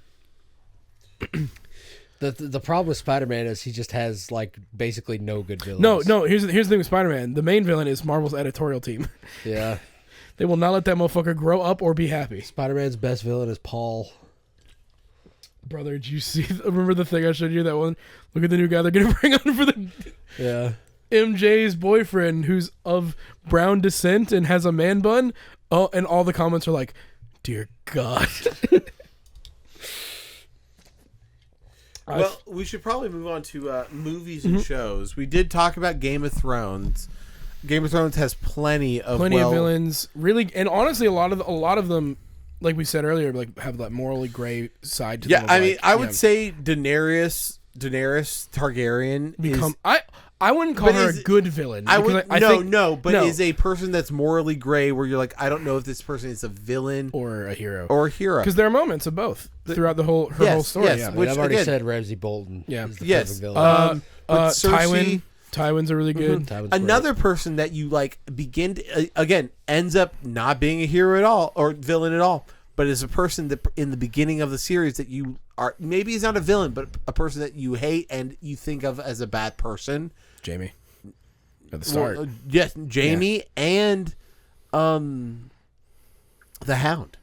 The problem with Spider-Man is he just has like basically no good villains. No. Here's the thing with Spider-Man. The main villain is Marvel's editorial team. Yeah. They will not let that motherfucker grow up or be happy. Spider-Man's best villain is Paul. Brother, did you see? Remember the thing I showed you? That one. Look at the new guy they're gonna bring on for the. Yeah. MJ's boyfriend, who's of brown descent and has a man bun. Oh, and all the comments are like, "Dear God." Well, we should probably move on to movies and shows. We did talk about Game of Thrones. Game of Thrones has plenty of villains, really, and honestly, a lot of them, like we said earlier, like have that morally gray side to them. Yeah, I mean, I would say Daenerys Targaryen I wouldn't call her a good villain. I would I no, think, no, but is a person that's morally gray where you're like, I don't know if this person is a villain or a hero. Because there are moments of both throughout her whole story. Yes, Yeah. which I've already again, said Ramsey Bolton. Yeah. Is the Yes. perfect villain. but Cersei, Tywin's a really good. Tywin's another person that you like begin to, again ends up not being a hero at all or villain at all, but is a person that in the beginning of the series that you are maybe he's not a villain, but a person that you hate and you think of as a bad person. Jamie. At the start. Well, yes, Jamie and the Hound.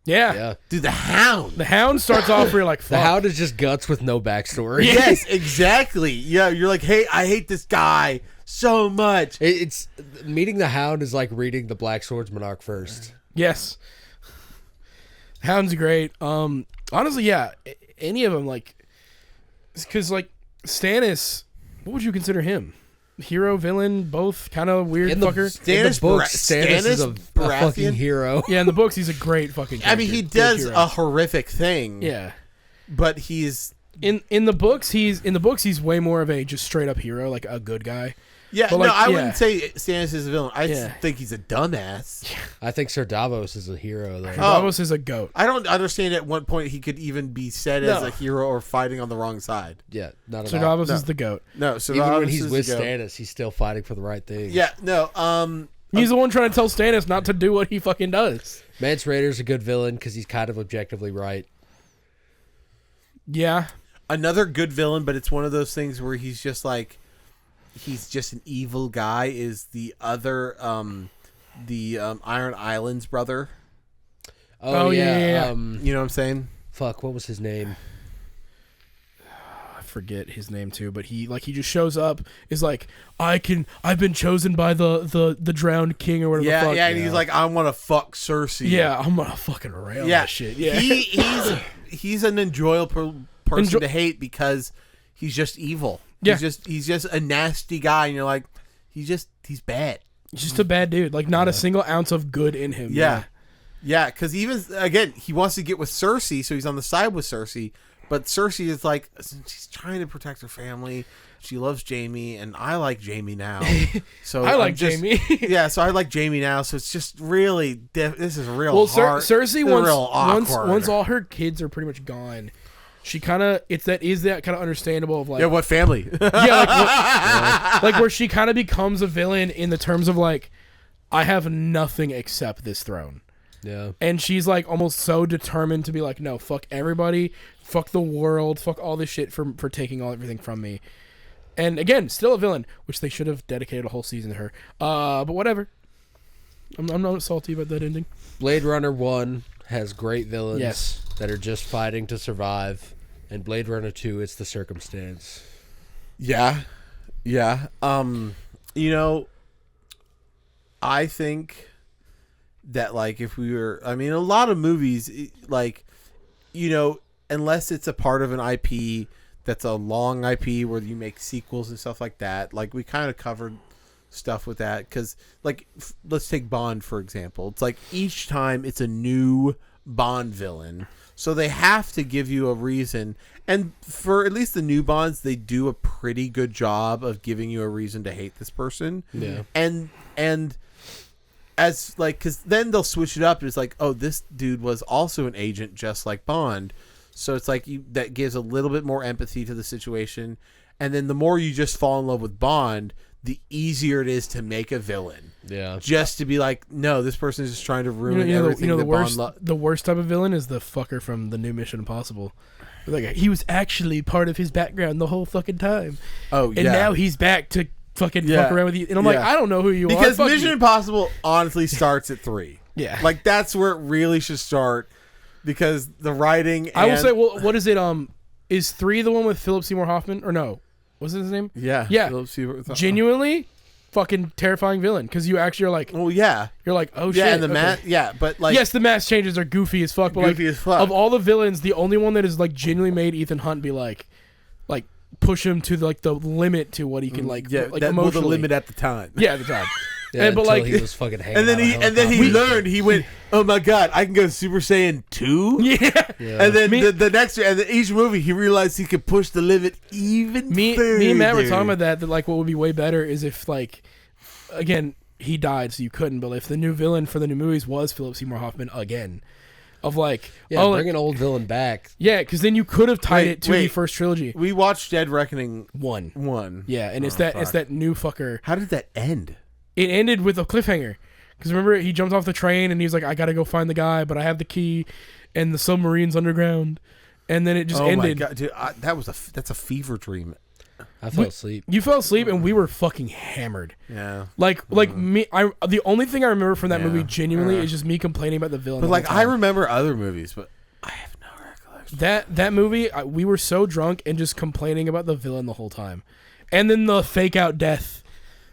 Yeah. Yeah. Dude, the Hound. The Hound starts off where you're like, fuck. The Hound is just guts with no backstory. Yes, exactly. Yeah, you're like, hey, I hate this guy so much. It's meeting the Hound is like reading the Black Swordsman arc first. Yes. Hound's great. Honestly, yeah. Any of them, like, because like Stannis, what would you consider him? Hero, villain, both kind of weird fucker. In the books, Stannis is a fucking hero. Yeah, in the books, he's a great fucking character. I mean, he does a horrific thing. Yeah. But he's in the books, he's way more of a just straight up hero, like a good guy. Yeah, but like, no, I wouldn't say Stannis is a villain. I Yeah. think he's a dumbass. I think Sir Davos is a hero, though. Davos is a goat. I don't understand at what point he could even be said as a hero or fighting on the wrong side. Yeah, not Sir at all. Davos is the goat. No, so Even when Davos he's is with the goat. Stannis, he's still fighting for the right thing. Yeah, no, He's the one trying to tell Stannis not to do what he fucking does. Mance Rayder's a good villain because he's kind of objectively right. Yeah. another good villain, but it's one of those things where he's just like, he's just an evil guy. Is the other, Iron Islands brother? Oh, yeah. You know what I'm saying? Fuck, what was his name? I forget his name too, but he just shows up, is like, I've been chosen by the drowned king or whatever the fuck. Yeah, and he's like, I want to fuck Cersei. Yeah, I'm gonna fucking rail that shit. Yeah. He's an enjoyable person to hate because he's just evil. Yeah. He's just a nasty guy, and you're like, he's bad. He's just a bad dude. Like, not a single ounce of good in him. Yeah. Yeah, because even, again, he wants to get with Cersei, so he's on the side with Cersei. But Cersei is like, she's trying to protect her family. She loves Jaime, and I like Jaime now. So I like Jaime. Yeah, so I like Jaime now. So it's just really, this is real. Well, hard. Cersei once once all her kids are pretty much gone, she kind of is that kind of understandable of like, yeah, what family? like where she kind of becomes a villain in the terms of like, I have nothing except this throne. Yeah. And she's like almost so determined to be like, no, fuck everybody, fuck the world, fuck all this shit for taking everything from me. And again, still a villain, which they should have dedicated a whole season to her. But whatever. I'm not salty about that ending. Blade Runner 1 has great villains Yes. that are just fighting to survive. And Blade Runner 2, it's the circumstance. Yeah. Yeah. You know, I think that, like, if we were, I mean, a lot of movies, like, you know, unless it's a part of an IP that's a long IP where you make sequels and stuff like that, like, we kind of covered stuff with that. Because, like, let's take Bond, for example. It's like each time it's a new Bond villain. So they have to give you a reason. And for at least the new Bonds, they do a pretty good job of giving you a reason to hate this person. Yeah. And as, like, because then they'll switch it up. It's like, oh, this dude was also an agent just like Bond. So it's like that gives a little bit more empathy to the situation. And then the more you just fall in love with Bond, the easier it is to make a villain. Yeah. Just to be like, no, this person is just trying to ruin everything. The worst type of villain is the fucker from the new Mission Impossible. Like, he was actually part of his background the whole fucking time. Oh, and now he's back to fucking fuck around with you. And I'm like, I don't know who you are. Because Mission Impossible honestly starts at 3. Yeah. Like, that's where it really should start. Because the writing and... I will say, well, what is it? Is 3 the one with Philip Seymour Hoffman? Or no? What's his name? Yeah. Yeah. Genuinely fucking terrifying villain. Because you actually are like... Well, yeah. You're like, oh, shit. Yeah, and the mask... Yeah, but like... Yes, the mask changes are goofy as fuck. But goofy like, as fuck. Of all the villains, the only one that is like genuinely made Ethan Hunt be like push him to like the limit to what he can like emotionally. Well, the limit at the time. Yeah, at the time. Yeah, And, but, until like- he was fucking hanging And then out of a he helicopter. learned. He went, oh my god, I can go Super Saiyan 2? Yeah. Yeah. And then the next, and then each movie, he realized he could push the limit even further. Me and Matt were talking about that like what would be way better is if like, again, he died so you couldn't, but if the new villain for the new movies was Philip Seymour Hoffman again, of like, Yeah, oh, bring an old villain back. yeah, because then you could have tied Wait, it to the wait. first trilogy. We watched Dead Reckoning One. 1. Yeah, and it's Oh, that fuck. it's that new fucker. How did that end? It ended with a cliffhanger. Because remember, he jumped off the train and he's like, I gotta go find the guy, but I have the key, and the submarine's underground. And then it just ended. my god, dude, that's a fever dream. I fell asleep. You fell asleep and we were fucking hammered. Yeah. Like me, the only thing I remember from that Yeah. movie genuinely is just me complaining about the villain. But the like, whole I time. remember other movies, but I have no recollection. that movie, we were so drunk and just complaining about the villain the whole time, and then the fake out death,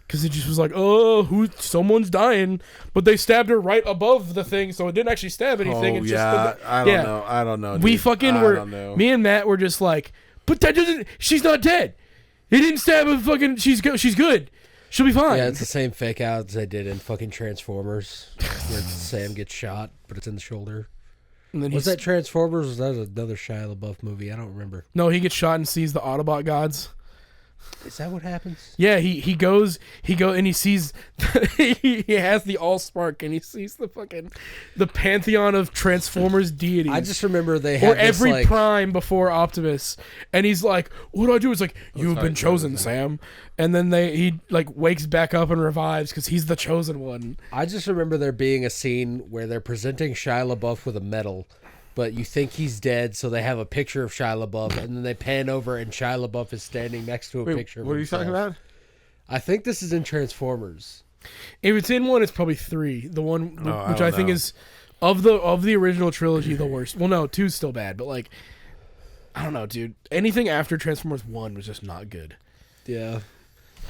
because it just was like, oh, someone's dying, but they stabbed her right above the thing, so it didn't actually stab anything. Oh It's yeah, just I don't know. We dude. fucking I were. don't know. Me and Matt were just like, but that doesn't. She's not dead. He didn't stab her. Fucking. She's good. She's good. She'll be fine. Yeah, it's the same fake out as they did in fucking Transformers, where Sam gets shot, but it's in the shoulder. and then Was he's- that Transformers? Or was that another Shia LaBeouf movie? I don't remember. No, he gets shot and sees the Autobot gods. Is that what happens? Yeah, he goes and he sees he has the Allspark and he sees the pantheon of Transformers deities. I just remember they had or this, every like, prime before Optimus, and he's like, "What do I do?" It's like, "You've been chosen, Sam." And then he like wakes back up and revives because he's the chosen one. I just remember there being a scene where they're presenting Shia LaBeouf with a medal, but you think he's dead, so they have a picture of Shia LaBeouf, and then they pan over and Shia LaBeouf is standing next to a Wait, picture of what are you himself. talking about? I think this is in Transformers. If it's in one, it's probably 3. The one I which don't I think know. is of the original trilogy the worst. Well, no, 2's still bad, but like, I don't know, dude. Anything after Transformers 1 was just not good. Yeah.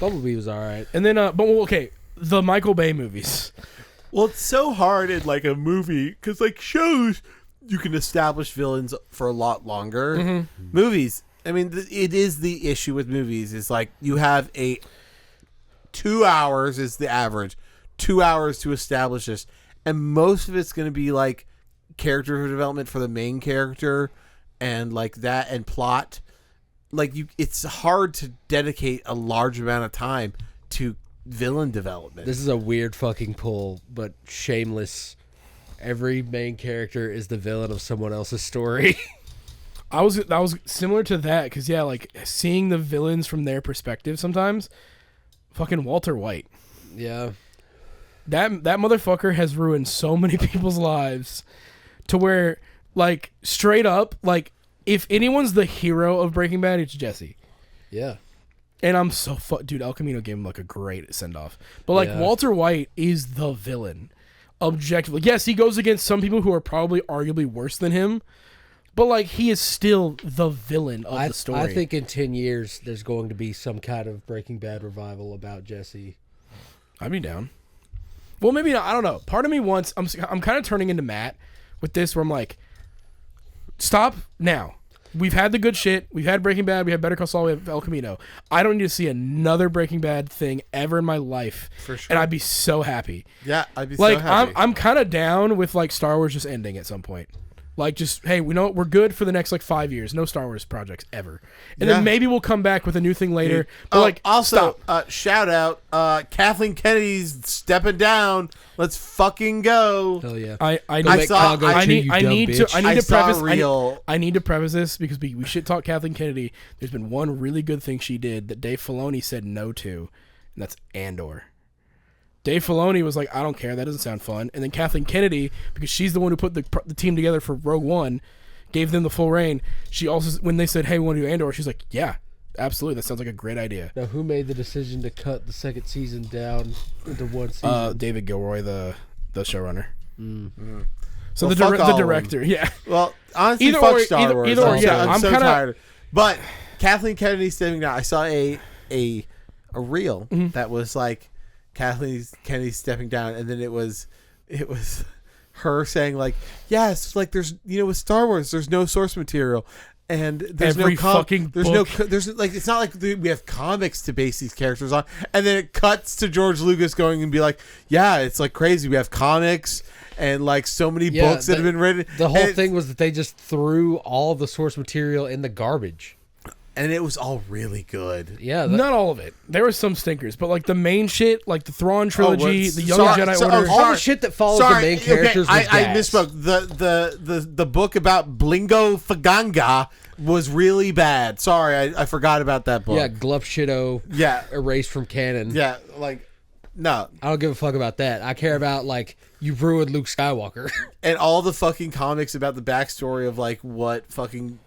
Bumblebee was alright. And then, okay, the Michael Bay movies. Well, it's so hard in like a movie because like shows you can establish villains for a lot longer. Mm-hmm. Movies, I mean, it is the issue with movies is like you have 2 hours is the average, 2 hours to establish this, and most of it's going to be like character development for the main character and like that and plot. Like it's hard to dedicate a large amount of time to villain development. This is a weird fucking pull, but shameless. Every main character is the villain of someone else's story. That was similar to that because yeah, like seeing the villains from their perspective sometimes. Fucking Walter White. Yeah. That motherfucker has ruined so many people's lives to where like straight up like if anyone's the hero of Breaking Bad, it's Jesse. Yeah. And I'm so dude, El Camino gave him like a great send off. But like Yeah. Walter White is the villain. Objectively. Yes, he goes against some people who are probably arguably worse than him. But like he is still the villain of the story. I think in 10 years there's going to be some kind of Breaking Bad revival about Jesse. I'd be down. Well, maybe not. I don't know. Part of me wants. I'm kind of turning into Matt with this, where I'm like, stop now. We've had the good shit. We've had Breaking Bad. We have Better Call Saul. We have El Camino. I don't need to see another Breaking Bad thing ever in my life. For sure. And I'd be so happy. Yeah, I'd be Like so happy. I'm kind of down with like Star Wars just ending at some point. Like just hey, we know we're good for the next like 5 years. No Star Wars projects ever. And Yeah. then maybe we'll come back with a new thing later. But like also, stop. shout out, Kathleen Kennedy's stepping down. Let's fucking go. Hell yeah. I Go make saw- Congo I too, you dumb bitch. I need I to saw preface real- I need to preface this because we shit talk Kathleen Kennedy. There's been one really good thing she did that Dave Filoni said no to, and that's Andor. Dave Filoni was like, I don't care, that doesn't sound fun. And then Kathleen Kennedy, because she's the one who put the team together for Rogue One, gave them the full reign. She also, when they said, hey, we want to do Andor, she's like, yeah, absolutely, that sounds like a great idea. Now, who made the decision to cut the second season down into one season? David Gilroy, the showrunner. So Well, the fuck all of director, yeah. Well, honestly, Either fuck or- Star either- Wars. either or, I'm yeah, so, I'm I'm so kinda- tired. But Kathleen Kennedy stepping down. I saw a reel that was like Kathleen Kennedy stepping down, and then it was her saying like, yes, like there's with Star Wars, there's no source material, And there's Every no fucking book. there's like it's not like we have comics to base these characters on, and then it cuts to George Lucas going and be like, yeah, it's like crazy. We have comics and like so many books that have been written. The whole thing was that they just threw all the source material in the garbage. And it was all really good. Yeah, Not all of it. There were some stinkers, but like the main shit, like the Thrawn trilogy, the Young Jedi Order. all the shit that follows the main characters. Okay, was I gas. misspoke. The book about Blingo Faganga was really bad. Sorry, I forgot about that book. Yeah, Glup Shido. Yeah. Erased from canon. Yeah, like no. I don't give a fuck about that. I care about like you ruined Luke Skywalker. And all the fucking comics about the backstory of like what fucking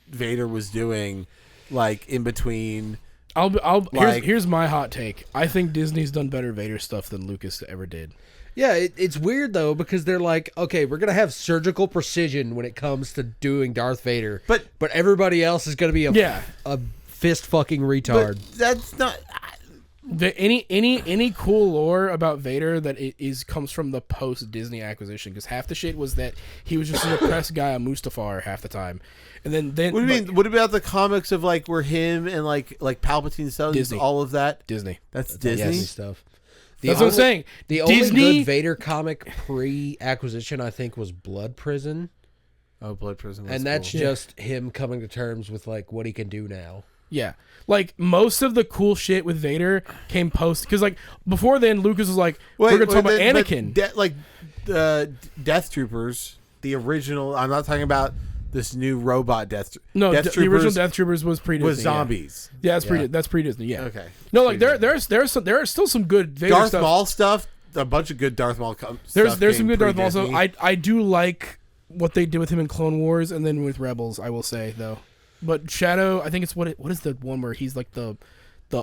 Vader was doing, like in between. Here's my hot take. I think Disney's done better Vader stuff than Lucas ever did. Yeah, it's weird though because they're like, okay, we're gonna have surgical precision when it comes to doing Darth Vader, But everybody else is gonna be a fist fucking retard. But that's not. Any cool lore about Vader that comes from the post Disney acquisition, because half the shit was that he was just an oppressed guy on Mustafar half the time, and then What do you mean? What about the comics of like where him and like Palpatine stuff, Disney. all of that? Disney. That's Disney. Disney stuff. That's what I'm saying. The Disney, only good Vader comic pre-acquisition, I think, was Blood Prison, Oh, Blood Prison. Was and that's cool. just him coming to terms with like what he can do now. Yeah, like most of the cool shit with Vader came post, because like before then Lucas was like, we're gonna talk about Anakin. Death Troopers, the original. I'm not talking about this new robot Death. No, Death the original Death Troopers was pre-Disney. was zombies. Yeah, that's pre-Disney. Yeah. Okay. No, like there are still some good Vader Darth stuff. Maul stuff. A bunch of good Darth Maul stuff. There's some good Darth Maul pre-Disney. stuff. I do like what they did with him in Clone Wars and then with Rebels, I will say though. But Shadow, I think it's what is the one where he's like the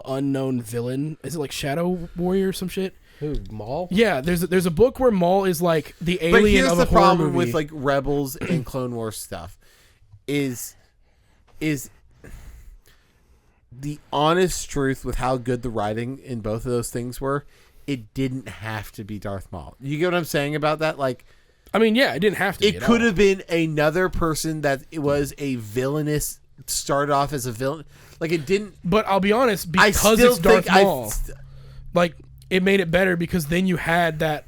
unknown villain? Is it like Shadow Warrior or some shit? Who, Maul? Yeah, there's a book where Maul is like the But alien here's of the a horror problem movie. with like Rebels and Clone Wars stuff is the honest truth with how good the writing in both of those things were. It didn't have to be Darth Maul. You get what I'm saying about that? Like, I mean, yeah, it didn't have to. it could have been another person that it was a villainous, started off as a villain. Like it didn't. But I'll be honest, I because still it's Darth think Maul, like it made it better because then you had that,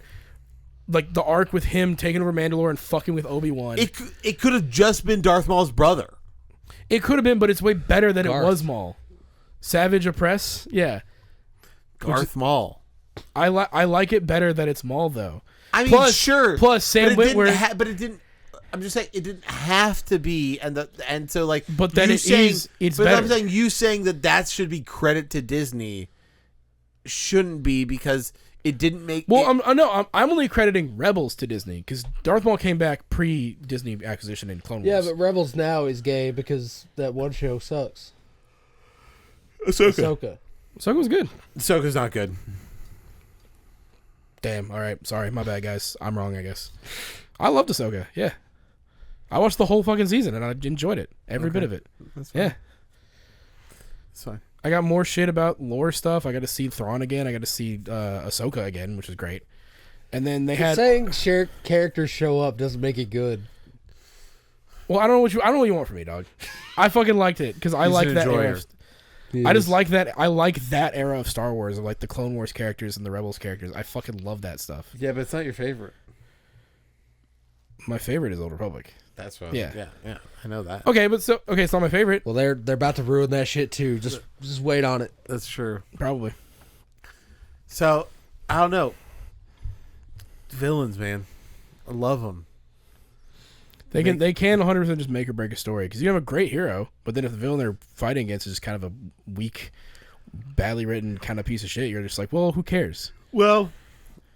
like the arc with him taking over Mandalore and fucking with Obi-Wan. It could have just been Darth Maul's brother. It could have been, but it's way better that Garth. it was Maul. Savage Oppress, yeah. Darth Maul. I like it better that it's Maul though. I mean, Plus- sure. plus Sam but it didn't Witwer- but it didn't. I'm just saying it didn't have to be, and so like. But then you it saying, is- it's but I'm better. saying you saying that should be credit to Disney, shouldn't be because it didn't make. Well, I'm only crediting Rebels to Disney because Darth Maul came back pre-Disney acquisition in Clone Wars. Yeah, but Rebels now is gay because that one show sucks. Ahsoka. Ahsoka was good. Ahsoka's not good. Damn. All right. Sorry. My bad, guys. I'm wrong, I guess. I loved Ahsoka. Yeah. I watched the whole fucking season and I enjoyed it. Every bit of it. That's fine. Yeah. It's fine. I got more shit about lore stuff. I got to see Thrawn again. I got to see Ahsoka again, which is great. And then they had. Saying characters show up doesn't make it good. Well, I don't know what you want from me, dog. I fucking liked it because I He's like an that era. enjoyer. I just like that. I like that era of Star Wars, of like the Clone Wars characters and the Rebels characters. I fucking love that stuff. Yeah, but it's not your favorite. My favorite is Old Republic. That's what. Yeah. Yeah. I know that. Okay, it's not my favorite. Well, they're about to ruin that shit too. Just wait on it. That's true. Probably. So I don't know. Villains, man, I love them. They can 100% just make or break a story because you have a great hero, but then if the villain they're fighting against is just kind of a weak, badly written kind of piece of shit, you're just like, well, who cares? Well,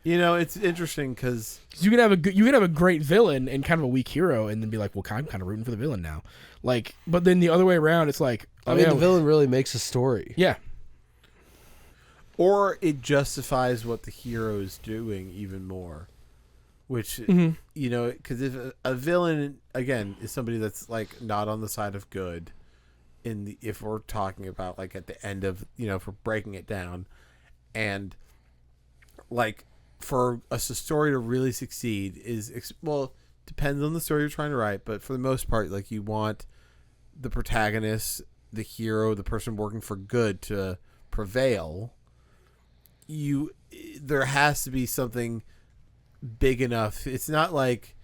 you know, it's interesting because You can have a great villain and kind of a weak hero, and then be like, well, I'm kind of rooting for the villain now. Like, but then the other way around, it's like, I mean, the villain really makes a story. yeah, or it justifies what the hero is doing even more, which you know, because if a villain again is somebody that's like not on the side of good, if we're talking about like at the end of, you know, for breaking it down, and like for a story to really succeed is well, depends on the story you're trying to write, but for the most part, like you want the protagonist, the hero, the person working for good to prevail, there has to be something big enough. It's not like,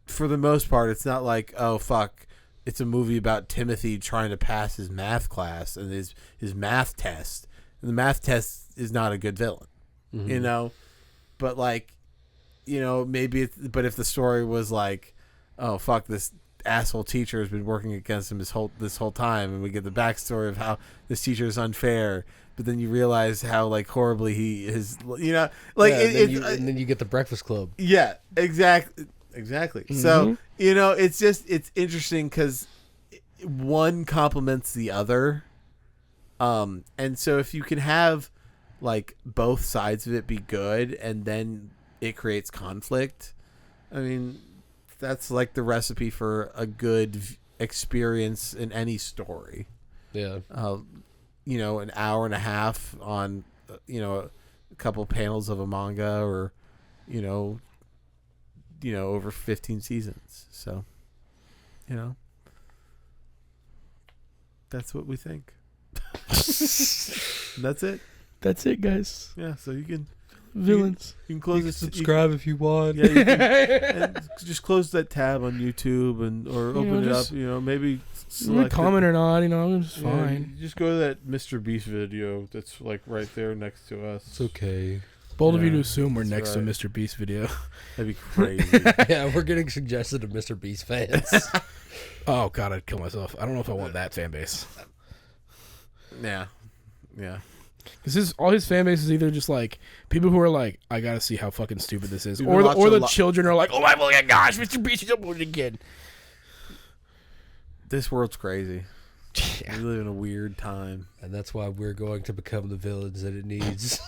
for the most part, it's not like, oh fuck, it's a movie about Timothy trying to pass his math class and his math test. And the math test is not a good villain, you know? But like, you know, maybe but if the story was like, oh fuck, this asshole teacher has been working against him this whole time, and we get the backstory of how this teacher is unfair, but then you realize how like horribly he is, you know, like and then you get the Breakfast Club. Yeah, exactly. So, you know, it's interesting because one complements the other, and so if you can have like both sides of it be good, and then it creates conflict, I mean, that's like the recipe for a good experience in any story. Yeah. You know, an hour and a half on, you know, a couple panels of a manga, or, you know, over 15 seasons. So, you know, that's what we think. That's it. That's it, guys. Yeah. So you can Villains. You can close this. Subscribe if you want. Yeah, you can, and just close that tab on YouTube or open it up. You know, maybe comment or not. You know, it's Yeah, fine. you just go to that Mr. Beast video that's like right there next to us. It's okay. Bold of you to Yeah, assume we're that's next to right. Mr. Beast video. That'd be crazy. Yeah, we're getting suggested to Mr. Beast fans. Oh god, I'd kill myself. I don't know if I want that fan base. Yeah. Because all his fan base is either just like people who are like, I gotta see how fucking stupid this is, We've or been the watching children are like, oh my gosh, Mr. Beast is uploaded again. This world's crazy. Yeah. We live in a weird time. And that's why we're going to become the villains that it needs.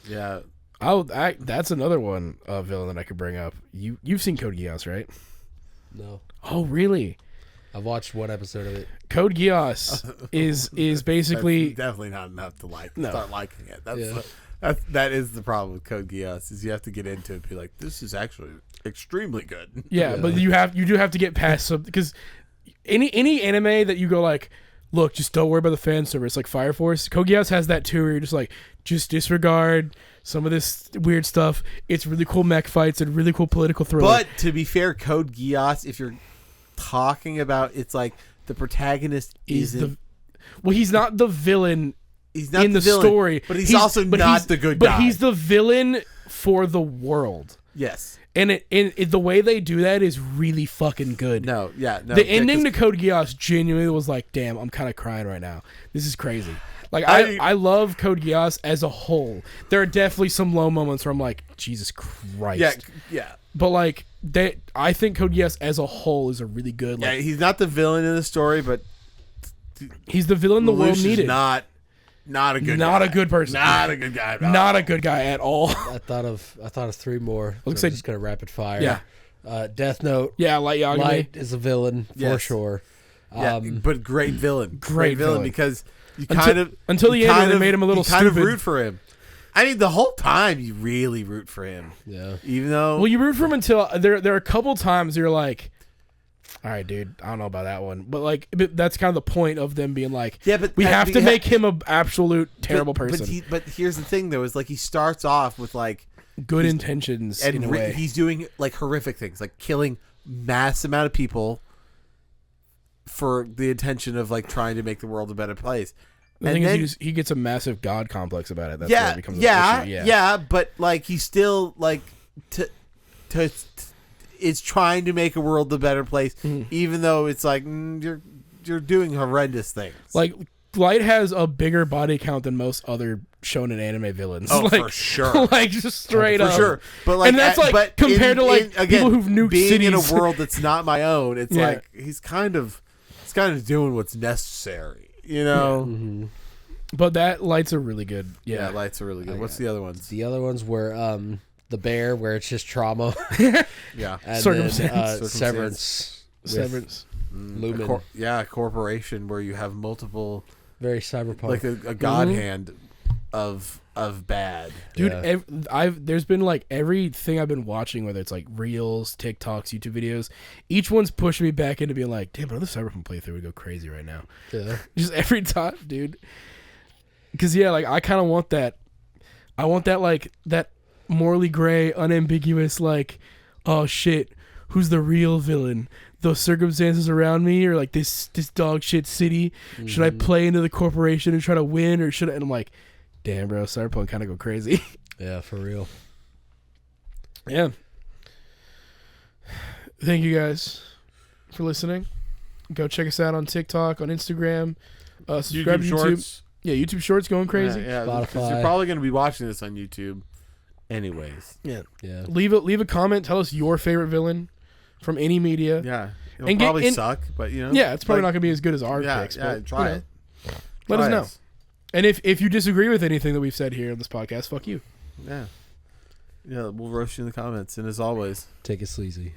Yeah. That's another one villain that I could bring up. You've seen Code Geass, right? No. Oh really? I've watched one episode of it. Code Geass is basically That's definitely not enough to No. start liking it. Yeah. That is the problem with Code Geass, is you have to get into it and be like, this is actually extremely good. yeah, but you do have to get past some, because any anime that you go like, look, just don't worry about the fan service, like Fire Force. Code Geass has that too, where you're just like, just disregard some of this weird stuff. It's really cool mech fights and really cool political thriller. But to be fair, Code Geass, if you're talking about, it's like the protagonist isn't. He's not the villain. He's not in the villain, story, but he's also not the good guy. But he's the villain for the world. Yes. And the way they do that is really fucking good. No. The ending to Code Geass genuinely was like, damn, I'm kind of crying right now. This is crazy. Like I love Code Geass as a whole. There are definitely some low moments where I'm like, Jesus Christ. Yeah. But like I think Code Geass as a whole is a really good. Like, Yeah, he's not the villain in the story, but he's the villain the world Lelouch is needed. Not a good Not guy. a good person. Not a good guy at all. Not a good guy at all. I thought of three more. Looks So I'm like- just gonna rapid fire. Yeah. Death Note. Yeah, Light Yagami. Light is a villain for Yes. sure. Yeah, but great villain. Great villain. because you Until the end, they made him a little you kind of stupid. root for him. I mean, the whole time you really root for him. Yeah. Even though Well, you root for him until there are a couple times you're like, all right, dude, I don't know about that one. But that's kind of the point of them being like, Yeah, but we have to make him an absolute terrible person. But here's the thing, though, is like he starts off with like Good intentions and in a way. he's doing like horrific things, like killing mass amount of people for the intention of like trying to make the world a better place. The thing is, he gets a massive god complex about it. That's where it becomes an issue. yeah, but like he's still like is trying to make a world a better place, even though it's like you're doing horrendous things. Like Light has a bigger body count than most other shonen anime villains. Oh, like, for sure. like just straight for up. sure, but like, and that's like but compared to like again, people who've nuked being cities. in a world that's not my own. It's Yeah. like he's kind of doing what's necessary, you know. Mm-hmm. But that Light's a really good. Yeah, Yeah, lights are really good. What's the other ones? The other ones were the bear, where it's just trauma. Yeah, And Circumstance. then Severance. with Severance. Lumen. a corporation where you have multiple, Very cyberpunk. like a god hand of of bad. Dude, Yeah. there's been like everything I've been watching, whether it's like Reels, TikToks, YouTube videos, each one's pushing me back into being like, damn, another Cyberpunk playthrough would go crazy right now. Yeah. Just every time, dude. Because yeah, like I kind of want that. I want that like that morally gray, unambiguous like, oh shit, who's the real villain? Those circumstances around me, or like this dog shit city. Mm-hmm. Should I play into the corporation and try to win, or should I? And I'm like, damn, bro, Cyberpunk kind of go crazy. Yeah, for real. Yeah. Thank you guys for listening. Go check us out on TikTok, on Instagram. Subscribe to YouTube. Shorts. Yeah, YouTube Shorts going crazy. Yeah, Spotify. you're probably going to be watching this on YouTube anyways. Yeah. Yeah. Leave a comment. Tell us your favorite villain from any media. Yeah. It'll And probably suck, but Yeah, it's probably not going to be as good as our picks. Yeah, but, try it. Let us know. And if you disagree with anything that we've said here on this podcast, fuck you. Yeah. Yeah, we'll roast you in the comments. And as always, Take it sleazy.